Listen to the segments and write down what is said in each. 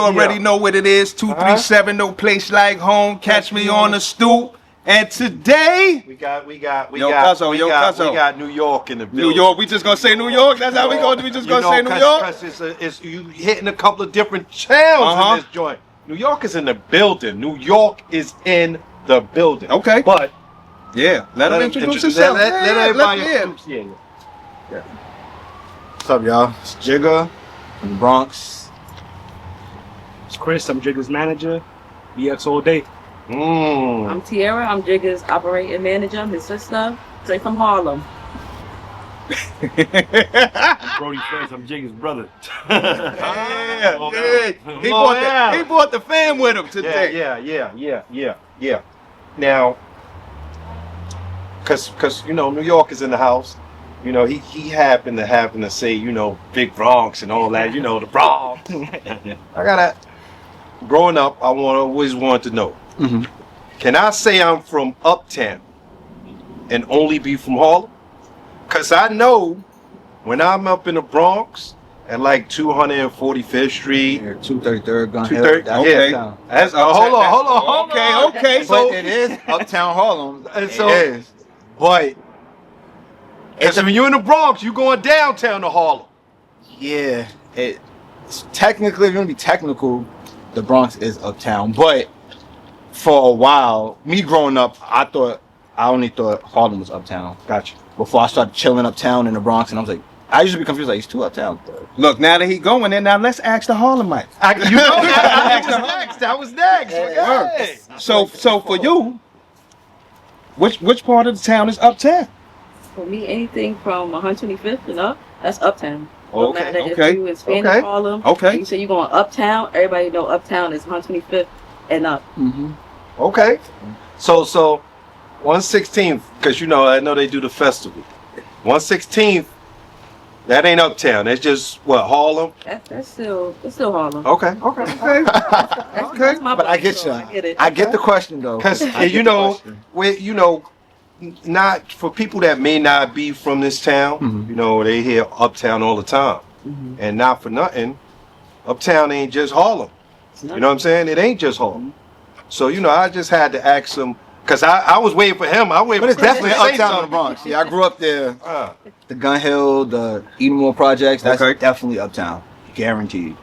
already know what it is. 237, no place like home. Catch me on the stoop. And today we got New York in the building. New York. We just gonna say New York. That's how we gonna. We just gonna say New York. Because it's you hitting a couple of different towns in this joint. New York is in the building. New York is in the building. Okay. But yeah, let him introduce himself. Let everybody introduce. Yeah. What's up, y'all? It's Jigga from the Bronx. It's Chris. I'm Jigga's manager. BX all day. I'm Tiara. I'm Jigga's operating manager. I'm his sister. Straight from Harlem. Brody Friends. I'm Jigga's brother. He brought the fam with him today. Yeah. Now, cause you know New York is in the house. You know he happened to say Big Bronx and all that. You know the Bronx. Growing up, I always wanted to know. Can I say I'm from Uptown and only be from Harlem? Cause I know when I'm up in the Bronx at like 245th Street, 233rd Gun Hill. Okay. That's hold on. Okay. So it is Uptown Harlem. And so, it is. But when you're in the Bronx, you going downtown to Harlem. Yeah, it's technically, if you want to be technical, the Bronx is Uptown. But for a while, me growing up, I only thought Harlem was Uptown. Gotcha. Before I started chilling uptown in the Bronx, and I was like, I used to be confused, like, it's too uptown. Look, now that he going there, now let's ask the Harlemite. That was next. Hey. So for you, which part of the town is uptown? For me, anything from 125th and up, that's uptown. Okay. If you in Spanish Harlem, you say you're going uptown, everybody know uptown is 125th and up. Okay. So 116th, because I know they do the festival. 116th, that ain't uptown. That's just what, Harlem? It's still Harlem. Okay. That's my But I get you. I get the question though. Because not for people that may not be from this town, they hear uptown all the time. And not for nothing, uptown ain't just Harlem. You know what I'm saying? It ain't just Harlem. So I just had to ask him, because I was waiting for him. But it's definitely uptown in the Bronx. Yeah, I grew up there. The Gun Hill, the Edenmore projects, that's definitely uptown. Guaranteed.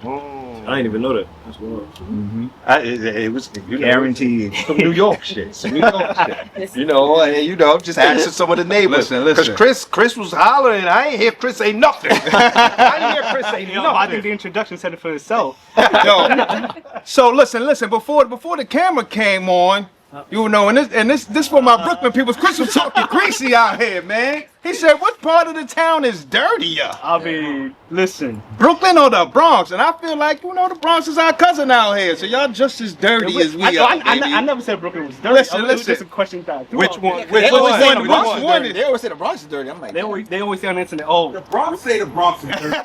I didn't even know that. That's wild. It was guaranteed. Some New York shit. Some New York shit. Just asking some of the neighbors. Listen. Because Chris was hollering. I ain't hear Chris say nothing. I didn't hear Chris say nothing. I think the introduction said it for itself. So listen. Before the camera came on, and this for my Brooklyn people. Chris was talking greasy out here, man. He said, "What part of the town is dirtier?" I mean, listen, Brooklyn or the Bronx? And I feel like the Bronx is our cousin out here, so y'all just as dirty as we are. I never said Brooklyn was dirty. Listen. It was just a question that. Which one? They always say the Bronx is dirty. I'm like, they always say on the internet, the Bronx say the Bronx is dirty.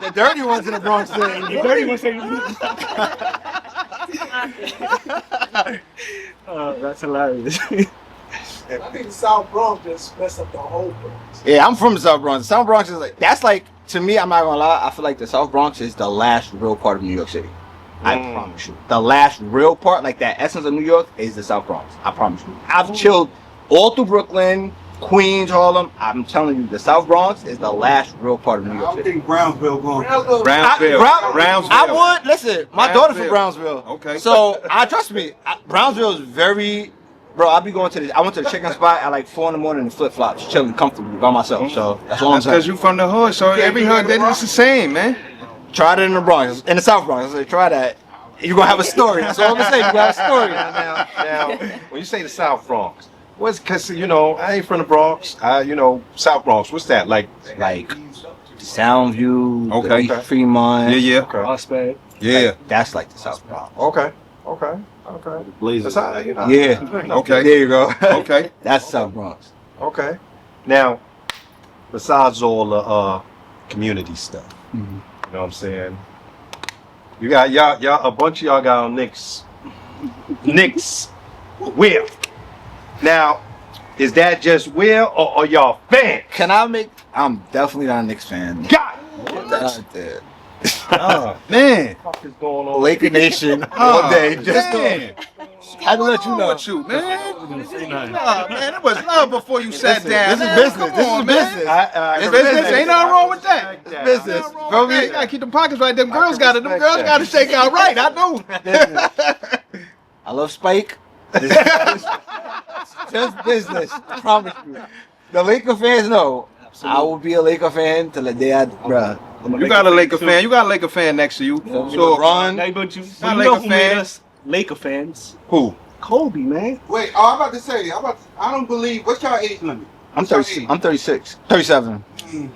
the dirty ones in the Bronx say the dirty ones say. That's hilarious. I think the South Bronx just messed up the whole Bronx. Yeah, I'm from the South Bronx. The South Bronx is to me, I'm not gonna lie, I feel like the South Bronx is the last real part of New York City. I promise you. The last real part, like that essence of New York, is the South Bronx. I promise you. I've chilled all through Brooklyn, Queens, Harlem. I'm telling you, the South Bronx is the last real part of New York City. I think Brownsville going. Brownsville. I would listen. My daughter's from Brownsville. Okay. So trust me, Brownsville is very. Bro, I be going I went to the chicken spot at like 4 in the morning in flip flops, chilling comfortably by myself. So that's all I'm saying. Because you from the hood, so every hood is the same, man. Tried it in the Bronx, in the South Bronx. I said, try that. You're gonna have a story. That's all I'm gonna say. You got a story. Now, when you say the South Bronx, because I ain't from the Bronx. South Bronx. What's that like? Soundview, the Fremont. Yeah. Prospect. Yeah. That's like the South Bronx. Okay. Blazers. That's how, Yeah. Okay. There you go. Okay. That's South Bronx. Okay. Now, besides all the community stuff, you know what I'm saying? You got y'all. A bunch of y'all got on Knicks. Will. Now, is that just Will or are y'all fans? I'm definitely not a Knicks fan. God. Oh man. What is going on? Laker Nation all day. Just Man. had to let you know. What you, man? Nah, man, it was love before you sat down. This is man. business. Come This on, is man. business. It's business. Ain't nothing wrong with that. It's business. Ain't nothing wrong with that. You gotta keep them pockets right. Them girls got it. Them girls got to shake out right. I know. I love Spike. Just business. I promise you. The Laker fans know. I will be a Laker fan till the day I, bruh. You got a Laker fan. You got a Laker fan next to you. So LeBron. Hey, but you Not know Laker who made fan. us Laker fans? who? Kobe, man. Wait, I'm about to say, I don't believe, what's your age limit? I'm 36. I'm 36. 37.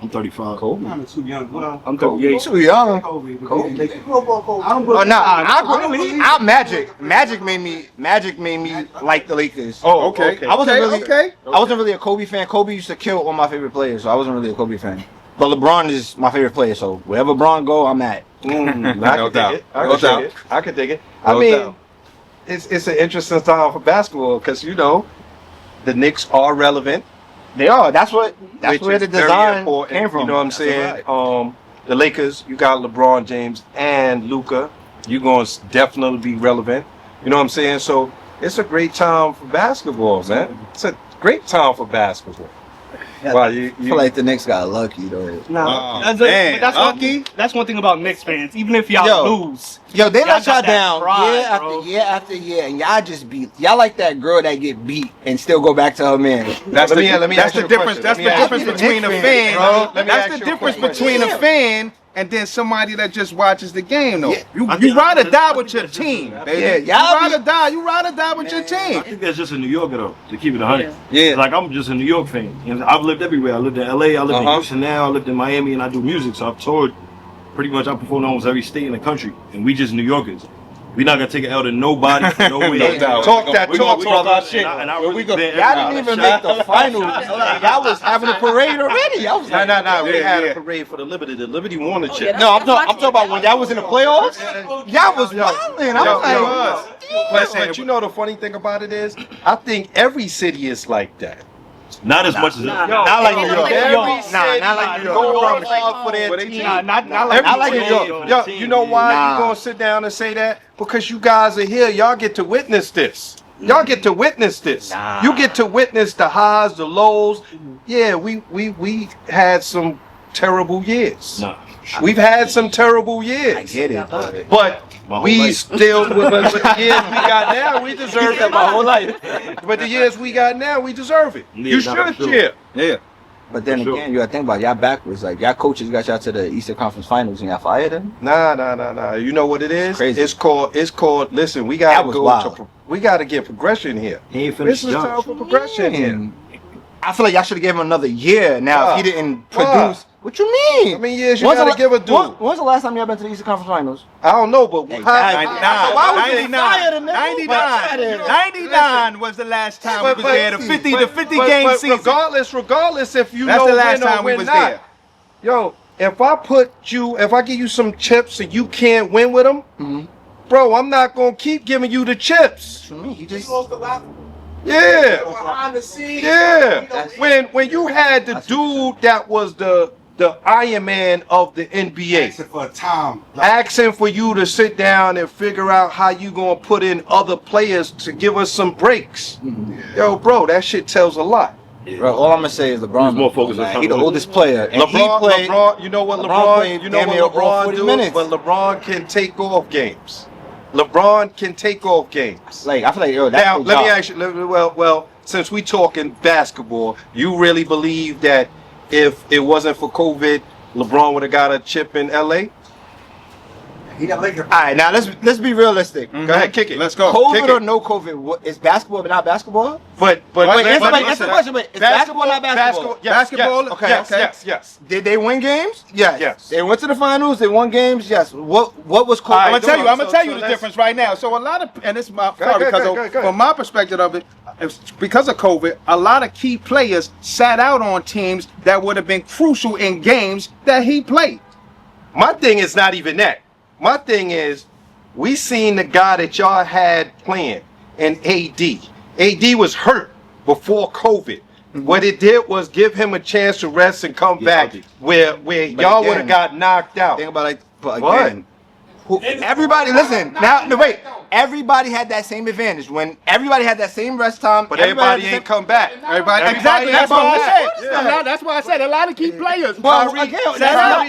I'm 35. I'm too young. Well, I'm 38. Too young. Kobe. Kobe. They grew up on Kobe. Oh no! I Magic. Magic made me like the Lakers. Oh, okay. I wasn't really. Okay. I wasn't really a Kobe fan. Kobe used to kill all my favorite players, so I wasn't really a Kobe fan. But LeBron is my favorite player, so wherever LeBron go, I'm at. I No can doubt. dig it. I No can doubt. dig it. I can dig it. No I mean, doubt. it's an interesting time for basketball because the Knicks are relevant. They are. That's where which the is very design important, came from. You know what I'm saying? The Lakers, you got LeBron James and Luka. You're going to definitely be relevant. You know what I'm saying? So it's a great time for basketball, man. It's a great time for basketball. Yeah, Wow, I feel like the Knicks got lucky though. Nah, Oh, man, that's one thing about Knicks fans. Even if y'all Yo. lose, Yo, they Y'all let got y'all that down pride, year bro. after year after year, and y'all just beat. Y'all like that girl that get beat and still go back to her man. That's Let me that's ask the you a difference. question. That's Let the me ask difference you a between a Knicks fan. fan, bro. Let me That's ask the you a difference question. between a fan and then somebody that just watches the game, though. Yeah. You ride or die with your team, baby. Yeah, y'all you ride or die with your I team. think that's just a New Yorker though, to keep it 100. Yeah. Like I'm just a New York fan. You know, I've lived everywhere. I lived in LA, I lived in Houston now, I lived in Miami, and I do music. So I've toured pretty much. I performed in almost every state in the country, and we just New Yorkers. We're not gonna take it out of nobody, no way. No doubt. Talk that We talk, gonna brother. shit. And I really been Y'all everywhere. didn't even make the finals. Y'all was having a parade already. I was like, No. We Yeah, had yeah. a parade for the Liberty. The Liberty won the Oh, chip. yeah, no, I'm talking about when y'all was in the playoffs. Y'all was wilding. I was like, But you know the funny thing about it is, I think every city is like that. Not as much as Nah. not like New York. Every city not like New York. go I promise you. hard for their What they team. Nah, not Every not like city. New York. Yo, you know why Nah. you gonna sit down and say that? Because you guys are here. Y'all get to witness this. Y'all get to witness this. Nah. You get to witness the highs, the lows. Yeah, we had some terrible years. Nah. We've had some terrible years. I get it. But My whole we life. still, with the years we got now, we deserve it. My whole life. But the years we got now, we deserve it. Yeah, You nah, should sure. cheer. Yeah. But then For sure. again, you gotta think about it, y'all backwards. Like y'all coaches got y'all to the Eastern Conference Finals and y'all fired them. Nah. You know what it is? Crazy. It's called. Listen, we That gotta was go. wild. We gotta get progression here. He ain't This finished is the time job. for progression here. And I feel like y'all should have given him another year. Now, Why? if he didn't Why? produce, what you mean? How many years you When's the gotta la- give a dude? When's the last time y'all been to the Eastern Conference Finals? I don't know, but Hey, how- 99. So why was he fired him, nigga? 99. 99 was the last time we was there. The 50 but game season. regardless if you That's know the last win or time we win was not. there. Yo, if I give you some chips and you can't win with them, bro, I'm not gonna keep giving you the chips. What you mean? He He just lost a lot Yeah. behind the scenes. Yeah, when you had the dude that was the Iron Man of the NBA, Asking for a time. asking for you to sit down and figure out how you gonna put in other players to give us some breaks. Yo, bro, that shit tells a lot. bro, all I'm gonna say is LeBron. He was more focused on man, trying he to the win. oldest player, and LeBron, you know what played damn near all LeBron 40 do? minutes. But LeBron can take off games. LeBron can take off games. Like I feel like yo, that's Now, his let me job. ask you. Well, since we talking basketball, you really believe that if it wasn't for COVID, LeBron would have got a chip in LA? He got Laker. All right, now let's be realistic. Go ahead, kick it. Let's go. COVID Kick or it. no COVID, what, is basketball but not basketball? But Wait, answer listen, the question. Wait, is basketball not basketball? Yes, Basketball, yes, okay, yes, okay. yes. Did they win games? Yes. Yes. They went to the finals. They won games. Yes. What was COVID? I'm gonna tell you the let's- difference right now. So a lot of, and it's my Go ahead, because go ahead. from my perspective of it, it's because of COVID, a lot of key players sat out on teams that would have been crucial in games that he played. My thing is not even that. My thing is, we seen the guy that y'all had playing in AD. AD was hurt before COVID. What it did was give him a chance to rest and come back healthy. where But y'all again, would have got knocked out. Think about like But again, everybody listen. Now, no, wait. Everybody had that same advantage when everybody had that same rest time. But everybody ain't come back. Everybody, exactly. That's why I said. That's why I said a lot of key players. Well, Kyrie, again,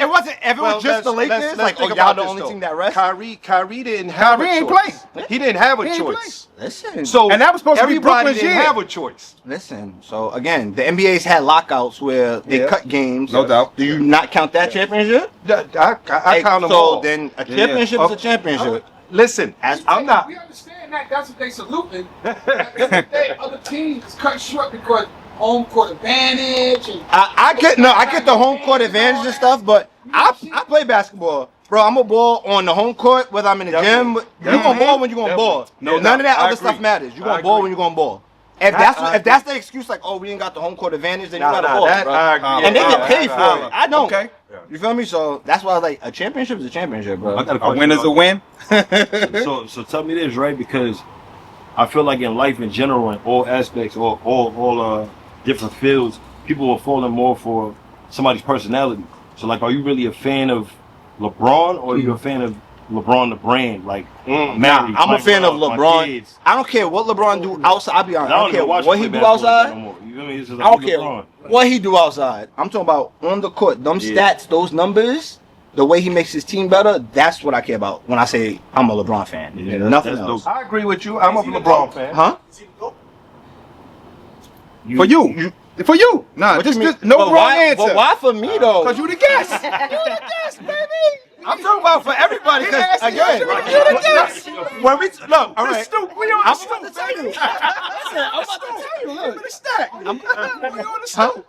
it wasn't. If it was just the Lakers, let's like, think y'all about the this, only though. team that rest. Kyrie didn't have Kyrie a ain't choice. play. He didn't have a He ain't choice. Listen. So And that was supposed to be everybody Brooklyn's didn't year. have a choice. Listen. So again, the NBA's had lockouts where they cut games. No doubt. Do you not count that championship? I count them so all. then a championship is a championship. Listen, I'm not. We understand that. That's what they saluting. Other teams cut short because home court advantage. And I get the home court advantage and stuff, but I play basketball. Bro, I'm a ball on the home court, whether I'm in the gym. You gonna ball when you gonna ball. No None of that doubt. I other stuff agree. matters. You I gonna ball agree. when you gonna ball. If that's the excuse, like, oh, we ain't got the home court advantage, then you gotta ball. that bro. I agree. And they get paid for Yeah. it. I don't. Okay. You feel me? So that's why I was like, a championship is a championship, bro. I got a A question. win is a win. So tell me this, right? Because I feel like in life in general, in all aspects, or all different fields, people are falling more for somebody's personality. So like, are you really a fan of LeBron, or are you a fan of LeBron the brand? Like, married, I'm a fan of my LeBron. kids. I don't care what LeBron do outside. I'll be honest. I don't care watch what him he play do basketball outside. no more. You feel me? It's just I don't like care LeBron. what he do outside. I'm talking about on the court. Them stats, those numbers, the way he makes his team better. That's what I care about when I say I'm a LeBron fan. Yeah, And that's- nothing that's else. dope. I agree with you. I'm a LeBron fan. Huh? For you. For you. Nah, What you just mean? no But wrong why, answer. But why for me though? Because you the guest. You the guest, baby. I'm talking about for everybody. Because again, You the guest. when we look, all right. Stoop, we on the I'm Stoop, about to tell you. baby. I'm about to tell you. Look, the stack. We on the huh? Stoop.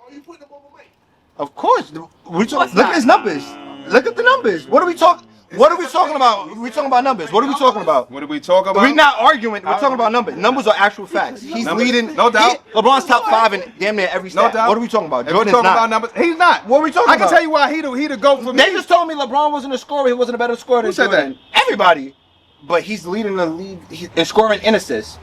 Of course. Look at his numbers. Look at the numbers. What are we talking? What are we talking about? We talking about numbers. What are we talking about? What are we talking about? We're not arguing. We're talking about numbers. Numbers are actual facts. He's Numbers? leading. No doubt. LeBron's top 5 in damn near every No stat. doubt. What are we talking about? If we Jordan's talking not. about numbers, he's not. What are we talking I can about? tell you why he the GOAT for me. They just told me LeBron wasn't a scorer. He wasn't a better scorer than Who said Jordan. Everybody. But he's leading the league in scoring and assists.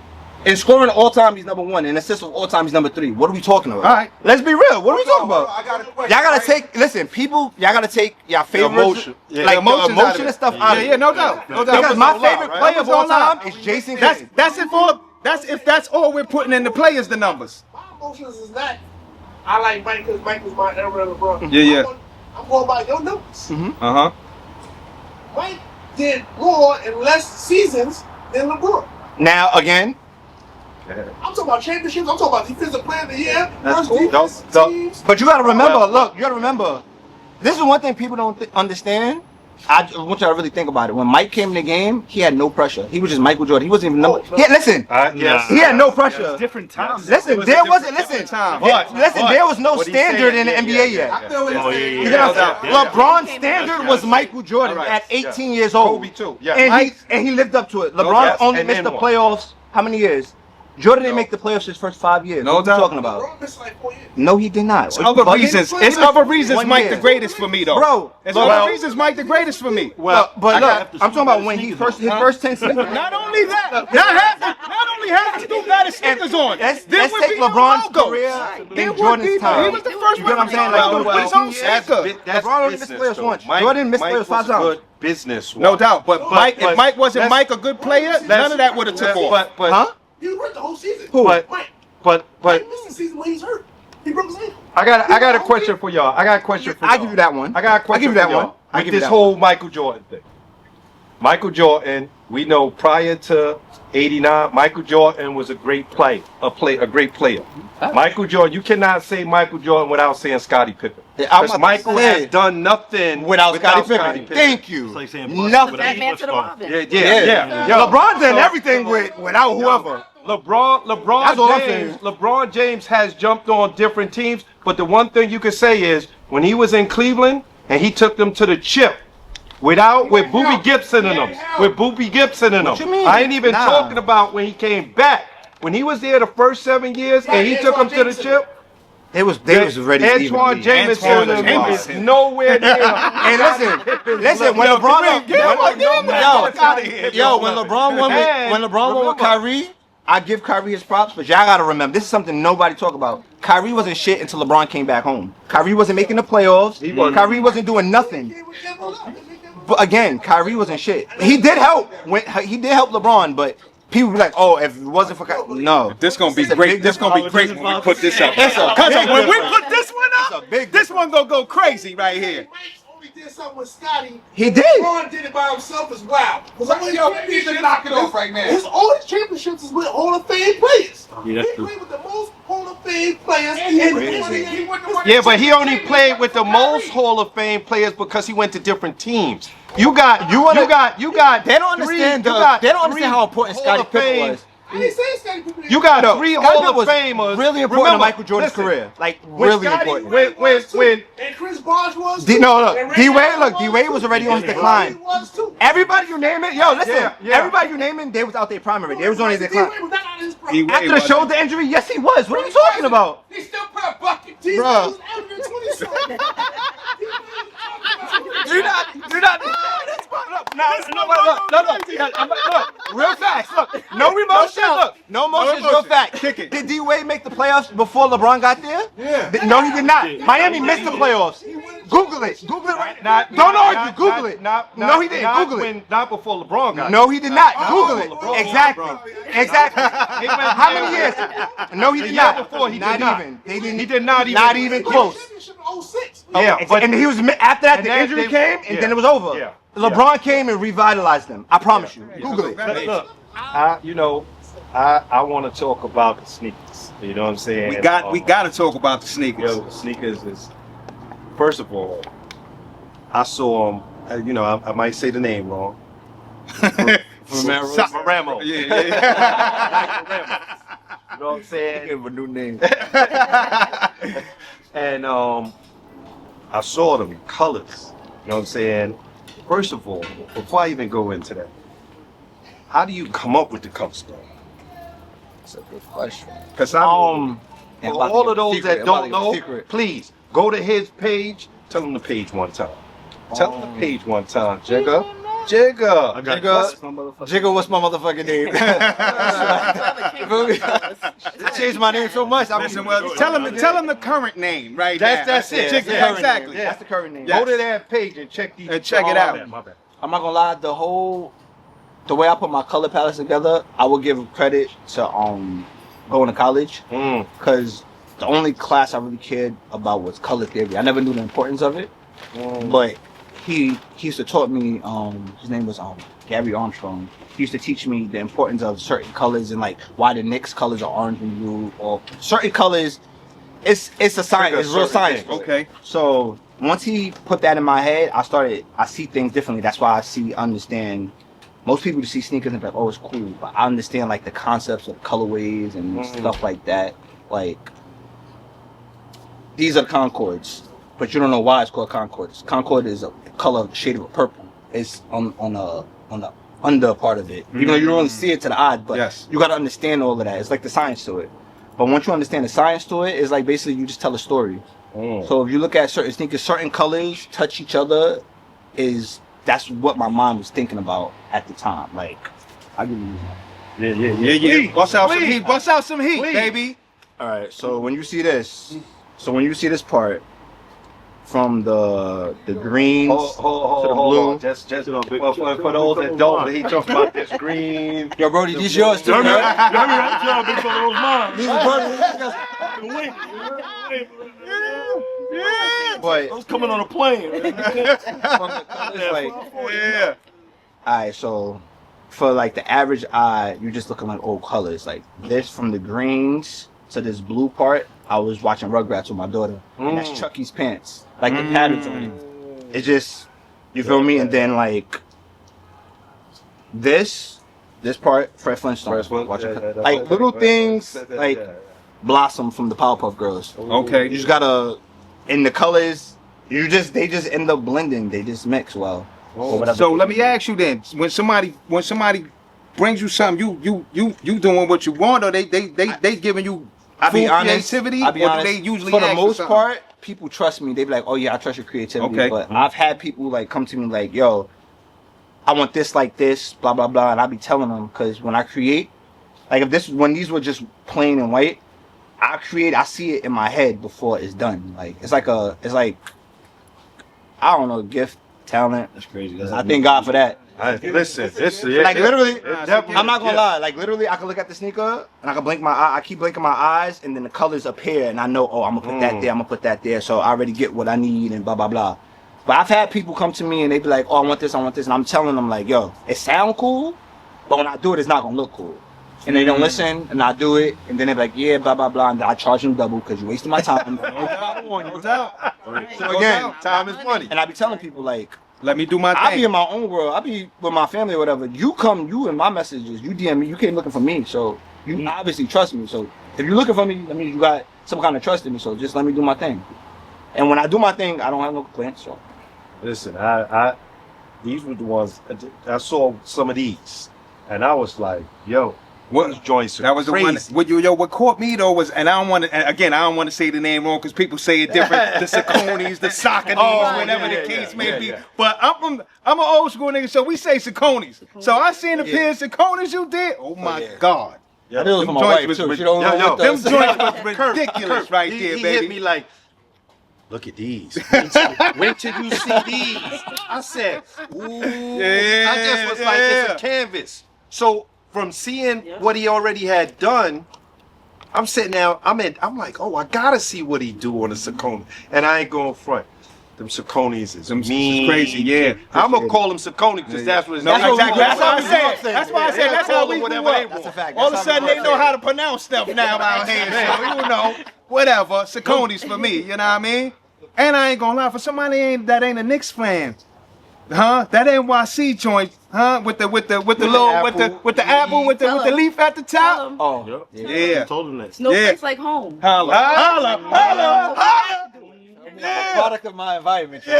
In scoring all time, he's number 1. In assists of all time, he's number 3. What are we talking about? All right. Let's be real. What are we talking about? I got a question. Y'all gotta take, listen, people, y'all gotta take y'all favorites, emotion. Yeah, like the emotions the out of emotion it. and stuff out of it. Yeah, no doubt. No doubt. Because my Numbers don't lie, favorite right? player of Numbers all don't lie. time is Jason That's Kidd. if that's all we're putting in the players, the numbers. my emotions is not. I like Mike because Mike was my era LeBron. Yeah. I'm going by your numbers. Uh-huh. Mike did more in less seasons than LeBron. Now, again, I'm talking about championships. I'm talking about defensive player of the year. That's Worst cool. defense teams. but you gotta remember, look, you gotta remember, this is one thing people don't understand. I want y'all to really think about it. When Mike came in the game, he had no pressure. He was just Michael Jordan. He wasn't even number. Yeah, listen, Yes. he had no pressure. Different times. Listen, there wasn't. Listen, time. there was no What he's standard saying, in the yeah, NBA yeah, yet. yeah. I feel what Oh, he's yeah, saying. You know what I'm Yeah, saying? yeah, LeBron's yeah. standard was Michael Jordan Right, at yeah. 18 years old. Kobe too. Yeah. And he lived up to it. LeBron Yes, only and missed the then what? playoffs. How many years? Jordan didn't No. make the playoffs his first 5 years. No what are doubt. you talking about? LeBron missed like 4 years. No, he did not. It's other reasons. It's other reasons 1 Mike year. the greatest for me, though. Bro, It's well- other reasons Mike the greatest for me. Well, But I look, got- I'm talking about when he his first 10 seasons. Not only that, not only have Stoop got his sneakers on. Let's There would take be no LeBron's logo. career There in would Jordan's be, time. he was the first You get what I'm saying? one Like, with his own sneaker. That's LeBron only missed business, playoffs though. once. Jordan missed Mike playoffs 5 was a times. good business. No doubt, but Mike, if but Mike wasn't let's- Mike a good player, none of that would have took off. But Huh? He was hurt the whole season. Who? Mike. but Mike missed the season when he's hurt. He broke his ankle. I got a question for y'all. I got a question for y'all. I'll give you that one. I got a I'll question give you that for y'all. one. I'll With give you this that whole Michael Jordan thing. Michael Jordan, we know prior to '89, Michael Jordan was a great player, a great player. Michael Jordan, you cannot say Michael Jordan without saying Scottie Pippen. Yeah, I'm Because about to Michael say, has done nothing without Scottie Pippen. Thank you. It's like saying Buster Nothing. without Batman to the Buster. Robin. Yeah. Yo, LeBron's done so- everything without whoever. That's all I'm saying. LeBron James has jumped on different teams, but the one thing you can say is when he was in Cleveland and he took them to the chip with Boobie Gibson in them. With Boobie Gibson in them. What you mean? I ain't even Nah. talking about when he came back. When he was there the first 7 years and he took them to the chip. They was ready to even Antoine leave. Jameson Antoine is Jameson. nowhere near. Hey, listen. When LeBron, when LeBron won with Kyrie, I give Kyrie his props, but y'all gotta remember, this is something nobody talk about. Kyrie wasn't shit until LeBron came back home. Kyrie wasn't making the playoffs. Kyrie wasn't doing nothing. But again, Kyrie wasn't shit. He did help. He did help LeBron, but people be like, "Oh, if it wasn't for Kyrie, no." This gonna be great. This gonna be great when we put this up. Cause when we put this one up, this one gonna go crazy right here. Only did something with Scotty. He did. LeBron did it by himself as well. Yo, he needs to knock it off right now. All his championships is with Hall of Fame players. Yeah, that's He true. played with the most Hall of Fame players. Yeah, but he only played with the most Hall of Fame players because he went to different teams. You got. They don't understand. They don't understand how important Scottie Pippen was. I ain't saying Scottie Pippen. You got No, three Scottie Hall Pippen of was Famers. really important Remember, in Michael Jordan's listen, career. Like when really Scotty- important. when And Chris Bosh was D too. no, And Ray D-Wade, Allen look, D-Wade was already on his decline. He was too. Everybody you name it, yo, listen. Yeah. Everybody you name it, they was out their prime already. They was on his decline. D-Wade was not out of his prime. D-Wade After the wasn't. shoulder injury, yes, he was. What are you talking about? He still put a bucket. D-Wade Bruh. was averaging 20-something. You're not. Look, real facts. Look, no emotions. Look, no emotions. Real facts. Kick it. Did D-Wade make the playoffs before LeBron got there? Yeah. No, he did not. Miami missed the playoffs. Google it. Google it. Right now. Don't argue. Google it. No, he didn't. Google it. Not before LeBron got. No, he did not. Google LeBron. it. Exactly. How many years? No, he did year not. before, he not did not. even. They didn't. He did not even. Not even close. Championship in 06. Yeah, but And he was after that. and The that injury they- came, and yeah. then it was over. Yeah. LeBron came and revitalized them. I promise you. Google it. Look, I want to talk about the sneakers. You know what I'm saying? We got to talk about the sneakers. Yo, the sneakers is. First of all, I saw him. I might say the name wrong. Ramo. Yeah. You know what I'm saying? Give him a new name. And I saw them in colors. You know what I'm saying? First of all, before I even go into that, how do you come up with the color scheme? That's a good question. Because And for about to all give of a those secret, that I'm about don't to give a know, secret. please go to his page. Tell him the page one time. Tell him the page one time, Jigga. Jigga. Jigga, what's my motherfucking name? I changed my name so much. Listen, well, tell him the current name right That's now. it. Jigga, That's the current exactly. name. That's the current name. Go to that page and check these. And check it out. My bad. I'm not gonna lie, the way I put my color palettes together, I will give credit to going to college, because the only class I really cared about was color theory. I never knew the importance of it, but he used to taught me. His name was Gary Armstrong. He used to teach me the importance of certain colors and like why the Knicks colors are orange and blue, or certain colors. It's a science. It's real science. Okay. So once he put that in my head, I see things differently. That's why understand. Most people just see sneakers and be like, oh, it's cool. But I understand like the concepts of colorways and stuff like that. Like, these are Concords, but you don't know why it's called Concords. Concord is a color shade of purple. It's on the under part of it. Even though you don't really see it to the eye, but Yes. you got to understand all of that. It's like the science to it. But once you understand the science to it, it's like basically you just tell a story. So if you look at certain sneakers, certain colors touch each other, that's what my mind was thinking about at the time. Like, I give you Yeah. Bust out some heat, baby. all right. So when you see this, part from the greens to the blue. Just for those that don't, he talking about this green. Yo, Brody, these yours too. Y'all be man. right, y'all big fella those mine. These are Brody. But Those coming on a plane. from the colors, like, Yeah. alright, so for like the average eye, you're just looking like old colors. Like this from the greens to this blue part, I was watching Rugrats with my daughter. And that's Chucky's pants. Like the patterns on it. It's just, you feel me? And then like this part, Fred Flintstone. Like little things like Blossom from the Powerpuff Girls. Okay. You just gotta, in the colors, they just end up blending. They just mix well. Or whatever. So let me ask you then: when somebody brings you something, you doing what you want, or they giving you I'll be full honest. creativity, I'll be or honest. do they usually For the ask most something? part, people trust me. They be like, "Oh yeah, I trust your creativity." Okay. But I've had people like come to me like, "Yo, I want this like this, blah blah blah," and I be telling them because when I create, like when these were just plain and white, I see it in my head before it's done. Like it's like I don't know, a gift talent. That's crazy. I thank God for that. Listen, this Like literally, that- I'm not gonna yeah. lie. Like literally, I can look at the sneaker and I can blink my eye. I keep blinking my eyes, and then the colors appear, and I know, oh, I'm gonna put that there. I'm gonna put that there. So I already get what I need, and blah blah blah. But I've had people come to me and they be like, oh, I want this, and I'm telling them like, yo, it sound cool, but when I do it, it's not gonna look cool. And they don't listen, and I do it, and then they're like, yeah, blah blah blah, and then I charge them double because you're wasting my time. No doubt. So again, time is money. and I be telling people like, Let me do my I be thing. in my own world. I be with my family or whatever. You in my messages. You DM me. You came looking for me. So you obviously trust me. So if you're looking for me, that means you got some kind of trust in me. So just let me do my thing. And when I do my thing, I don't have no complaints. So Listen, these were the ones I saw some of these, and I was like, yo, these joints are That was the crazy. one. What caught me though was, and I don't want to. Again, I don't want to say the name wrong because people say it different. The Sauconys, the Sauconys, whatever the case may be. But I'm an old school nigga, so we say Sauconys. So I seen the pair of Sauconys you did. Oh my God. I did it for my joints wife was too. She don't know yo, what Them the joints was ridiculous right he there, hit baby. me like, look at these. When till you see these? I said, ooh. Yeah, I just was like, it's yeah. a canvas. So from seeing what he already had done, I'm sitting down, I'm like, oh, I gotta see what he do on the Saucony. And I ain't going front. Them Sauconys is Them is mean. crazy, yeah. I'm gonna call them Saucony because that's what it's No, That's what we- exactly. That's what I'm that's saying. what we- That's why I said that's how we whatever grew they up. want. That's a fact. All of a That's how sudden we they know how to pronounce stuff now out here. So you know, whatever. Sauconys for me. You know what I mean? And I ain't gonna lie, for somebody that ain't a Knicks fan, huh? That NYC joint, huh? With the little apple. with the apple with the leaf at the top. Tell 'em. Oh, Yep. Yeah. I told him that. No Yeah. place like home. Holla, holla, holla, holla. product of my environment. He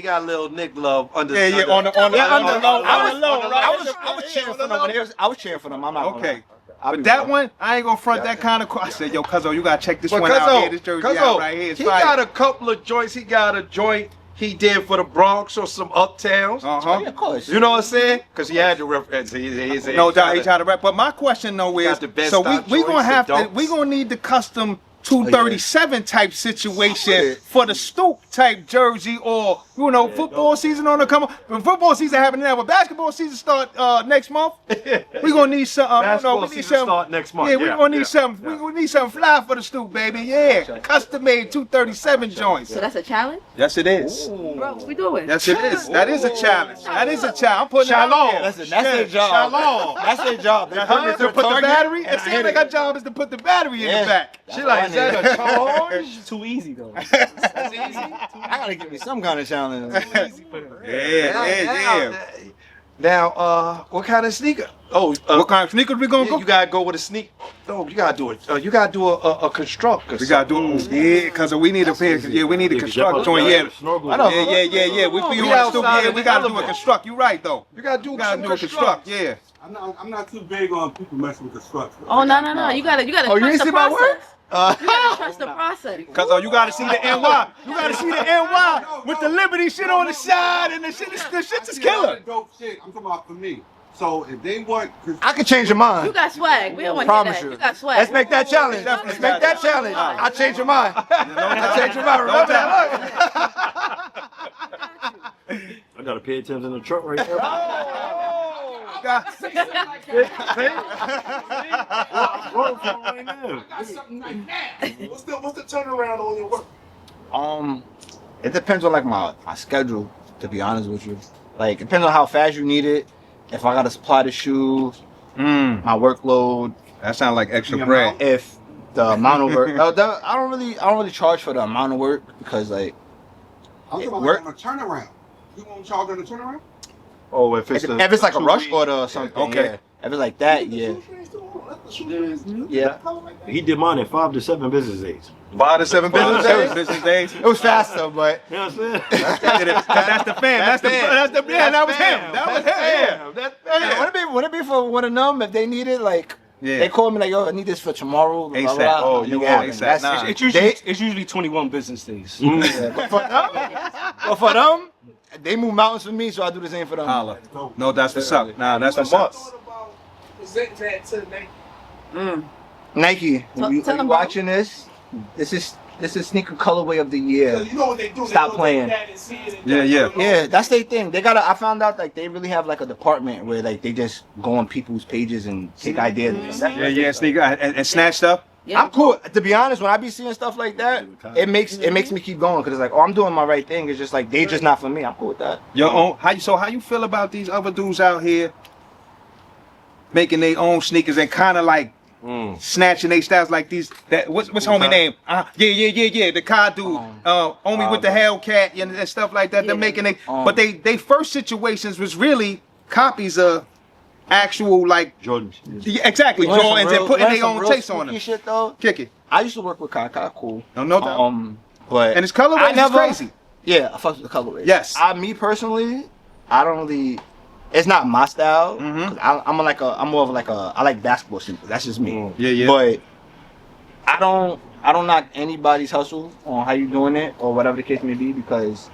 got a little Nick love under. Yeah, yeah, on the low, right? I was cheering for them. I was cheering for them. I'm not gonna Okay. lie. I'll But be that real. one, I ain't gonna front that kind of. I said, yo, Cuzzo, you gotta check this But one out here. This jersey out right here. It's he fire. got a couple of joints. He got a joint he did for the Bronx or some uptowns. Oh, yeah, of course. You know what I'm saying? Because he had to reference. No doubt, he tried to rap. But my question though He got is, the best so stock we gonna joints, have the to, dunks. we gonna need the custom 237 type situation for the Stoop type jersey, or you know, football season on the come. When football season happening now, but basketball season start next month. We gonna need something. Basketball we need season something. start next month. Yeah, we Yeah, gonna need yeah, something. yeah. We need something fly for the Stoop, baby. Yeah, custom made 237 joints. So that's a challenge? Yes, it is. Bro, what we doing? Yes, it is. That is a challenge. That is a challenge. I'm putting it out Shalom. there. Listen, that's their job. Shalom. That's their job. They Huh? put To put the target, battery. and It I seems hit like it. our job is to put the battery in Yeah. the back. She like, is that a charge? Too easy though. I gotta give me some kind of challenge. Yeah. Now, what kind of sneaker? Oh, What kind of sneakers we gonna go? you gotta go with a sneak. No, you gotta do it. You gotta do a construct. We gotta do it. Yeah, cause we need a pair. Yeah, we need a construct joint. Yeah. I know. Yeah. We We on the Stoop. outside Yeah, of we the gotta do a element. construct. You right though. You gotta do We gotta some do a construct. Yeah. I'm not too big on people messing with the structure. Oh no. You gotta Oh, you trust ain't the see my process. work? You gotta trust the process. Cause you gotta see the NY. You gotta see the NY with the Liberty shit on the side, and the shit is killer. Dope shit. I'm talking about for me. So if they want, I can change your mind. You got swag. We don't want to hear Promise that. you. You got swag. Let's make that challenge. Let's make that challenge. I'll change your mind. I'll change your mind. Remember that? I got a pair of Timbs in the truck right there. Right now. got something like that. What's the turnaround on your work? It depends on like my schedule. To be honest with you, like it depends on how fast you need it. If I gotta supply the shoes, my workload. That sounds like extra bread. If the amount of work, I don't really charge for the amount of work because like I'm talking work- about on a turnaround. You won't charge on the turnaround? Oh, if it's if it's like a rush 2 week. order or something. Okay. Yeah. If it's like that, yeah. Yeah. He did mine in 5 to 7 business days. 5 to 7 business days. Business days. It was faster, but You know what I'm saying? That's the fan. That's the yeah. That was him. That was him. Yeah. That's would it be for one of them if they need it? Like Yeah. they call me like, yo, I need this for tomorrow. Blah, blah, ASAP. blah. Oh, Make you it want happen. ASAP. That's- Nah. It's usually 21 business days. But for them, they move mountains for me, so I do the same for them. Holla. No, that's what's up. Nah, that's It's what's a up. must. Presenting that to Nike. Nike, Tell are you them, bro. watching this? This this is sneaker colorway of the year. You know what they do? Stop playing. Yeah. That's their thing. They gotta. I found out like they really have like a department where like they just go on people's pages and take ideas. Yeah, sneaker and snatch stuff. Yeah. I'm cool. To be honest, when I be seeing stuff like that, it makes me keep going because it's like, oh, I'm doing my right thing. It's just like they just not for me. I'm cool with that. Your own. How you feel about these other dudes out here making their own sneakers and kind of like snatching their styles like these? That what's homie name? Yeah. The car dude, homie with the Hellcat and stuff like that. They're making they, but they first situations was really copies of actual like Jordans. Yeah, exactly, Jordans and putting their own taste on them. Shit though. Kick it. I used to work with Kaka, cool. No doubt. But and his colorway is crazy. Yeah, I fuck with the colorway. Yes. Me personally, I don't really. It's not my style. I'm more of like a. I like basketball sneakers. That's just me. Yeah. But I don't knock anybody's hustle on how you doing it or whatever the case may be because,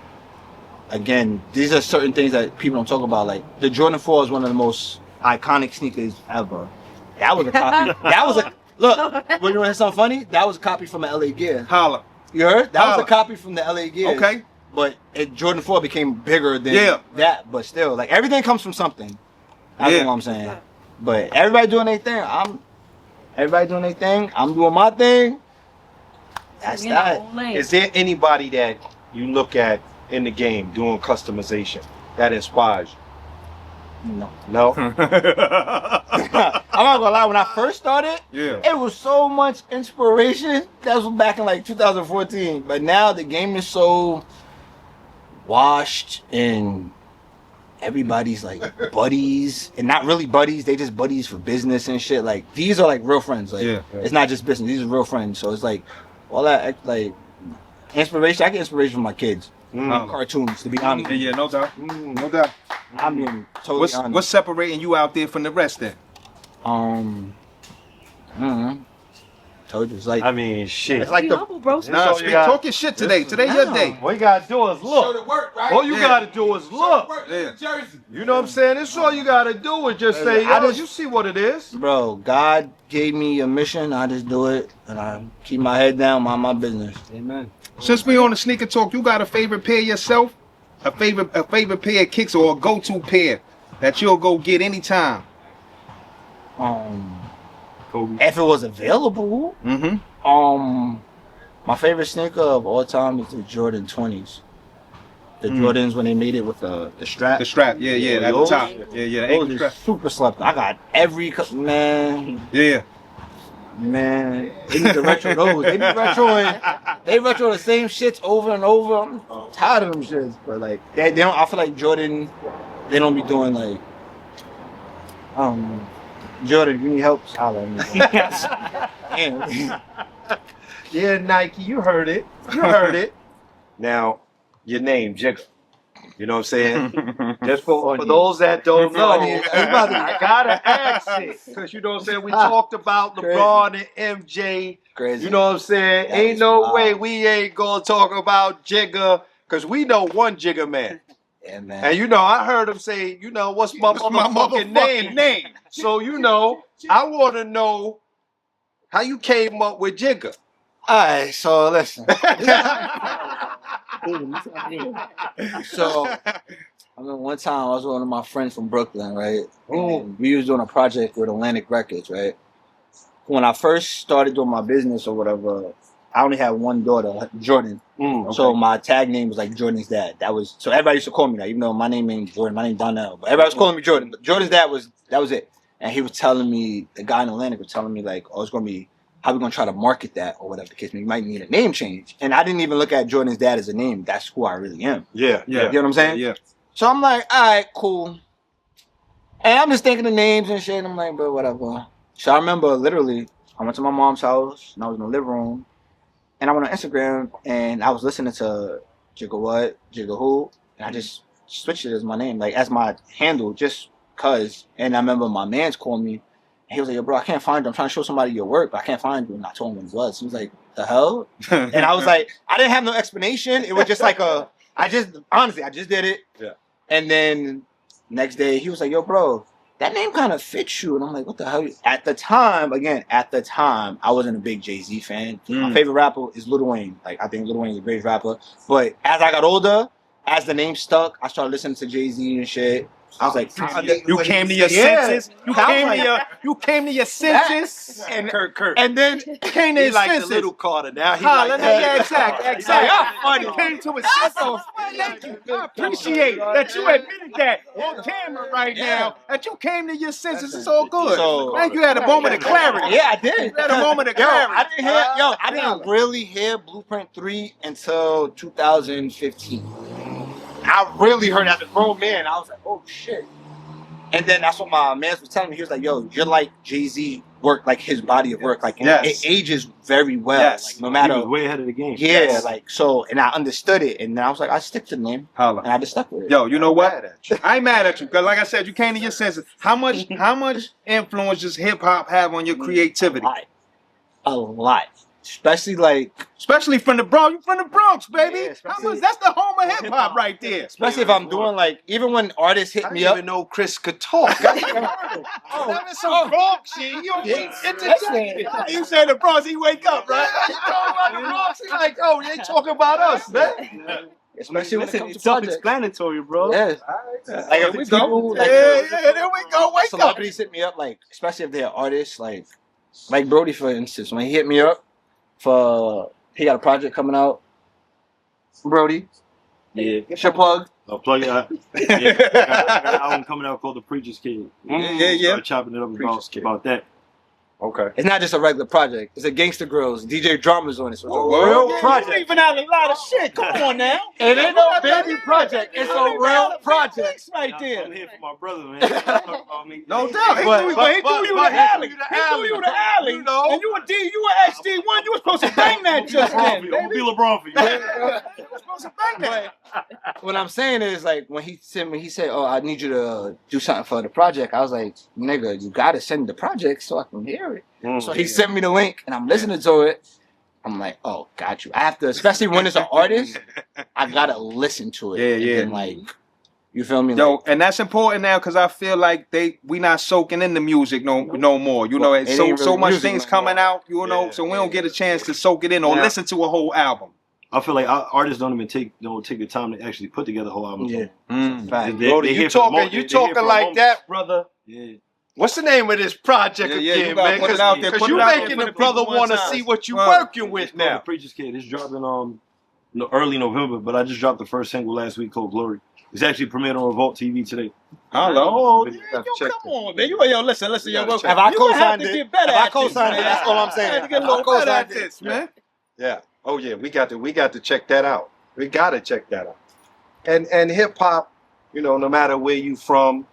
again, these are certain things that people don't talk about. Like the Jordan 4 is one of the most iconic sneakers ever. That was a copy. That was a look. When you want something funny, that was a copy from the LA Gear. Holla. You heard? That was Holla. a copy from the LA Gear. Okay. But Jordan 4 became bigger than that. But still, like everything comes from something. That's what I'm saying. But everybody doing their thing. I'm doing my thing. That's that. Is there anybody that you look at in the game doing customization that inspires you? No. I'm not gonna lie. When I first started, it was so much inspiration. That was back in like 2014. But now the game is so washed and everybody's like buddies and not really buddies. They just buddies for business and shit. Like these are like real friends. Like it's not just business. These are real friends. So it's like all that like inspiration. I get inspiration from my kids. Cartoons, to be honest. Yeah, no doubt. No doubt. I mean, totally honest. What's separating you out there from the rest then? Told you, it's like I mean, shit. it's like the humble, bro. Nah, talk your shit today. Today's your day. What you gotta do is Show look. the work, right? All you gotta do is look. Yeah. Jersey. You know what I'm saying? That's all you gotta do is just say, you see what it is. bro. God gave me a mission. I just do it, and I keep my head down, mind my business. Amen. Since we on the sneaker talk, you got a favorite pair yourself? A favorite pair of kicks or a go-to pair that you'll go get anytime? If it was available, my favorite sneaker of all time is the Jordan 20s. The Jordans when they made it with the strap. The strap, yeah, at the top. Yeah, the ankle Those strap. are super slept. I got every man. Yeah. Man, they need to retro those. They be retroing. They retro the same shits over and over. I'm tired of them shits. But like they don't. I feel like Jordan. They don't be doing like. Jordan, you need help? Holla at me. Yeah, Nike, you heard it. You heard it. Now, your name, Jigga. You know what I'm saying? Just for those that don't know, I gotta ask it. Because you know what I'm saying? We talked about LeBron and MJ. Crazy. You know what I'm saying? Ain't no way we ain't gonna talk about Jigga. Because we know one Jigga man. Yeah, man. And you know, I heard him say, you know, what's my motherfucking name? So, you know, I want to know how you came up with Jigga. Alright, so listen. So, I remember one time I was with one of my friends from Brooklyn, right? And we was doing a project with Atlantic Records, right? When I first started doing my business or whatever, I only had one daughter, Jordan. So my tag name was like Jordan's dad. That was so everybody used to call me that, even though my name ain't Jordan, my name's Donnell. But everybody was calling me Jordan. But Jordan's dad that was it. And he was telling me, the guy in Atlantic was telling me like, oh, it's gonna be how we gonna try to market that or whatever the case may be. You might need a name change. And I didn't even look at Jordan's dad as a name. That's who I really am. Yeah. You know what I'm saying? Yeah. So I'm like, all right, cool. And I'm just thinking of names and shit. And I'm like, bro, whatever. So I remember literally, I went to my mom's house and I was in the living room. And I went on Instagram and I was listening to Jigga what, Jigga who. And I just switched it as my name, like as my handle, just cause. And I remember my man's calling me. And he was like, yo, bro, I can't find you. I'm trying to show somebody your work, but I can't find you. And I told him what it was. He was like, the hell? And I was like, I didn't have no explanation. It was just like honestly, I just did it. Yeah. And then next day he was like, yo, bro, that name kind of fits you. And I'm like, what the hell? At the time, I wasn't a big Jay-Z fan. My favorite rapper is Lil Wayne. Like, I think Lil Wayne is a great rapper. But as I got older, as the name stuck, I started listening to Jay-Z and shit. I was like, you came to your senses. You came to your senses. And Kurt. and then Came to He his like the senses. little Carter. Now he Holla, like yeah, exactly. funny. He came to his senses. Thank you. I appreciate that you admitted that on camera right now. That you came to your senses. It's all good. So- Thank you. Had a moment of clarity. yeah, I did. You had a moment of clarity. I didn't really hear Blueprint 3 until 2015. I really heard it as a grown man. I was like, oh shit. And then that's what my man was telling me. He was like, yo, you're like Jay-Z work, like his body of work. Like it ages very well. Yes. Like no matter He was way ahead of the game. yeah, like so, and I understood it, and then I was like, I stick to the name, Holla. and I just stuck with it. Yo, you know what? I ain't mad at you because, like I said, you came to your senses. How much influence does hip hop have on your creativity? A lot. Especially Especially from the Bronx. You from the Bronx, baby. Yeah, How much? That's the home of hip hop right there. especially if I'm doing like, even when artists hit I me didn't up. even know Chris could talk. That's some Bronx shit. You interjected. You said the Bronx, he wake up, right? You talking about the Bronx? He's like, oh, they talking about us, man. Especially when it Listen, comes to it's projects. self-explanatory, bro. Yeah. Like if we people, go. like, Yeah, there we go. Wake up. celebrities hit me up, like especially if they're artists, like Brody for instance, when he hit me up for he got a project coming out. Brody, Yeah. it's your plug. I'll plug it out. Yeah. I got an album coming out called The Preacher's Kid. Yeah. Start chopping it up about that. Okay. It's not just a regular project. It's a Gangsta Grills. DJ Drama's on it. So it's a Whoa, real yeah, project. You leaving out a lot of shit. Come on now. It ain't no baby project. It's a real project. right I'm there. here for my brother, man. Talk about me. No doubt. He But- threw you the alley. He threw you the alley. You know. And you were HD1. You were supposed to bang that just then, I'm gonna baby. be LeBron for you. You were supposed to bang that. What I'm saying is, like, when he said, oh, I need you to do something for the project, I was like, nigga, you gotta send the project so I can hear it. So he sent me the link, and I'm listening to it. I'm like, oh, got you. I have to, especially when it's an artist, I gotta listen to it. Yeah, and yeah. then, like, you feel me? Yo, Like, and that's important now because I feel like we not soaking in the music no more. You know, it's It so ain't really much music things no coming more. out. You know, so we don't get a chance to soak it in or Yeah. listen to a whole album. I feel like artists don't even take the time to actually put together a whole album. yeah. Mm. Brody, you talking like that, brother? Yeah. What's the name of this project Yeah, you again, gotta man? put it out there, Because put you it out there making for the the brother people want to one time. see what you Right. working with It's called The now. Preacher's Kid. It's dropping early November, but I just dropped the first single last week called Glory. It's actually premiered on Revolt TV today. Hello. You Yo, gotta check come on, man. Yo, listen, yo. gotta check If I You gonna have co-signed to it, get better if I at co-signed this, it, that's all I'm man. saying. You have to get a If I little better at co-signed it. this, man. Yeah. Oh yeah, we got to check that out. We gotta check that out. And hip hop, you know, no matter where you from,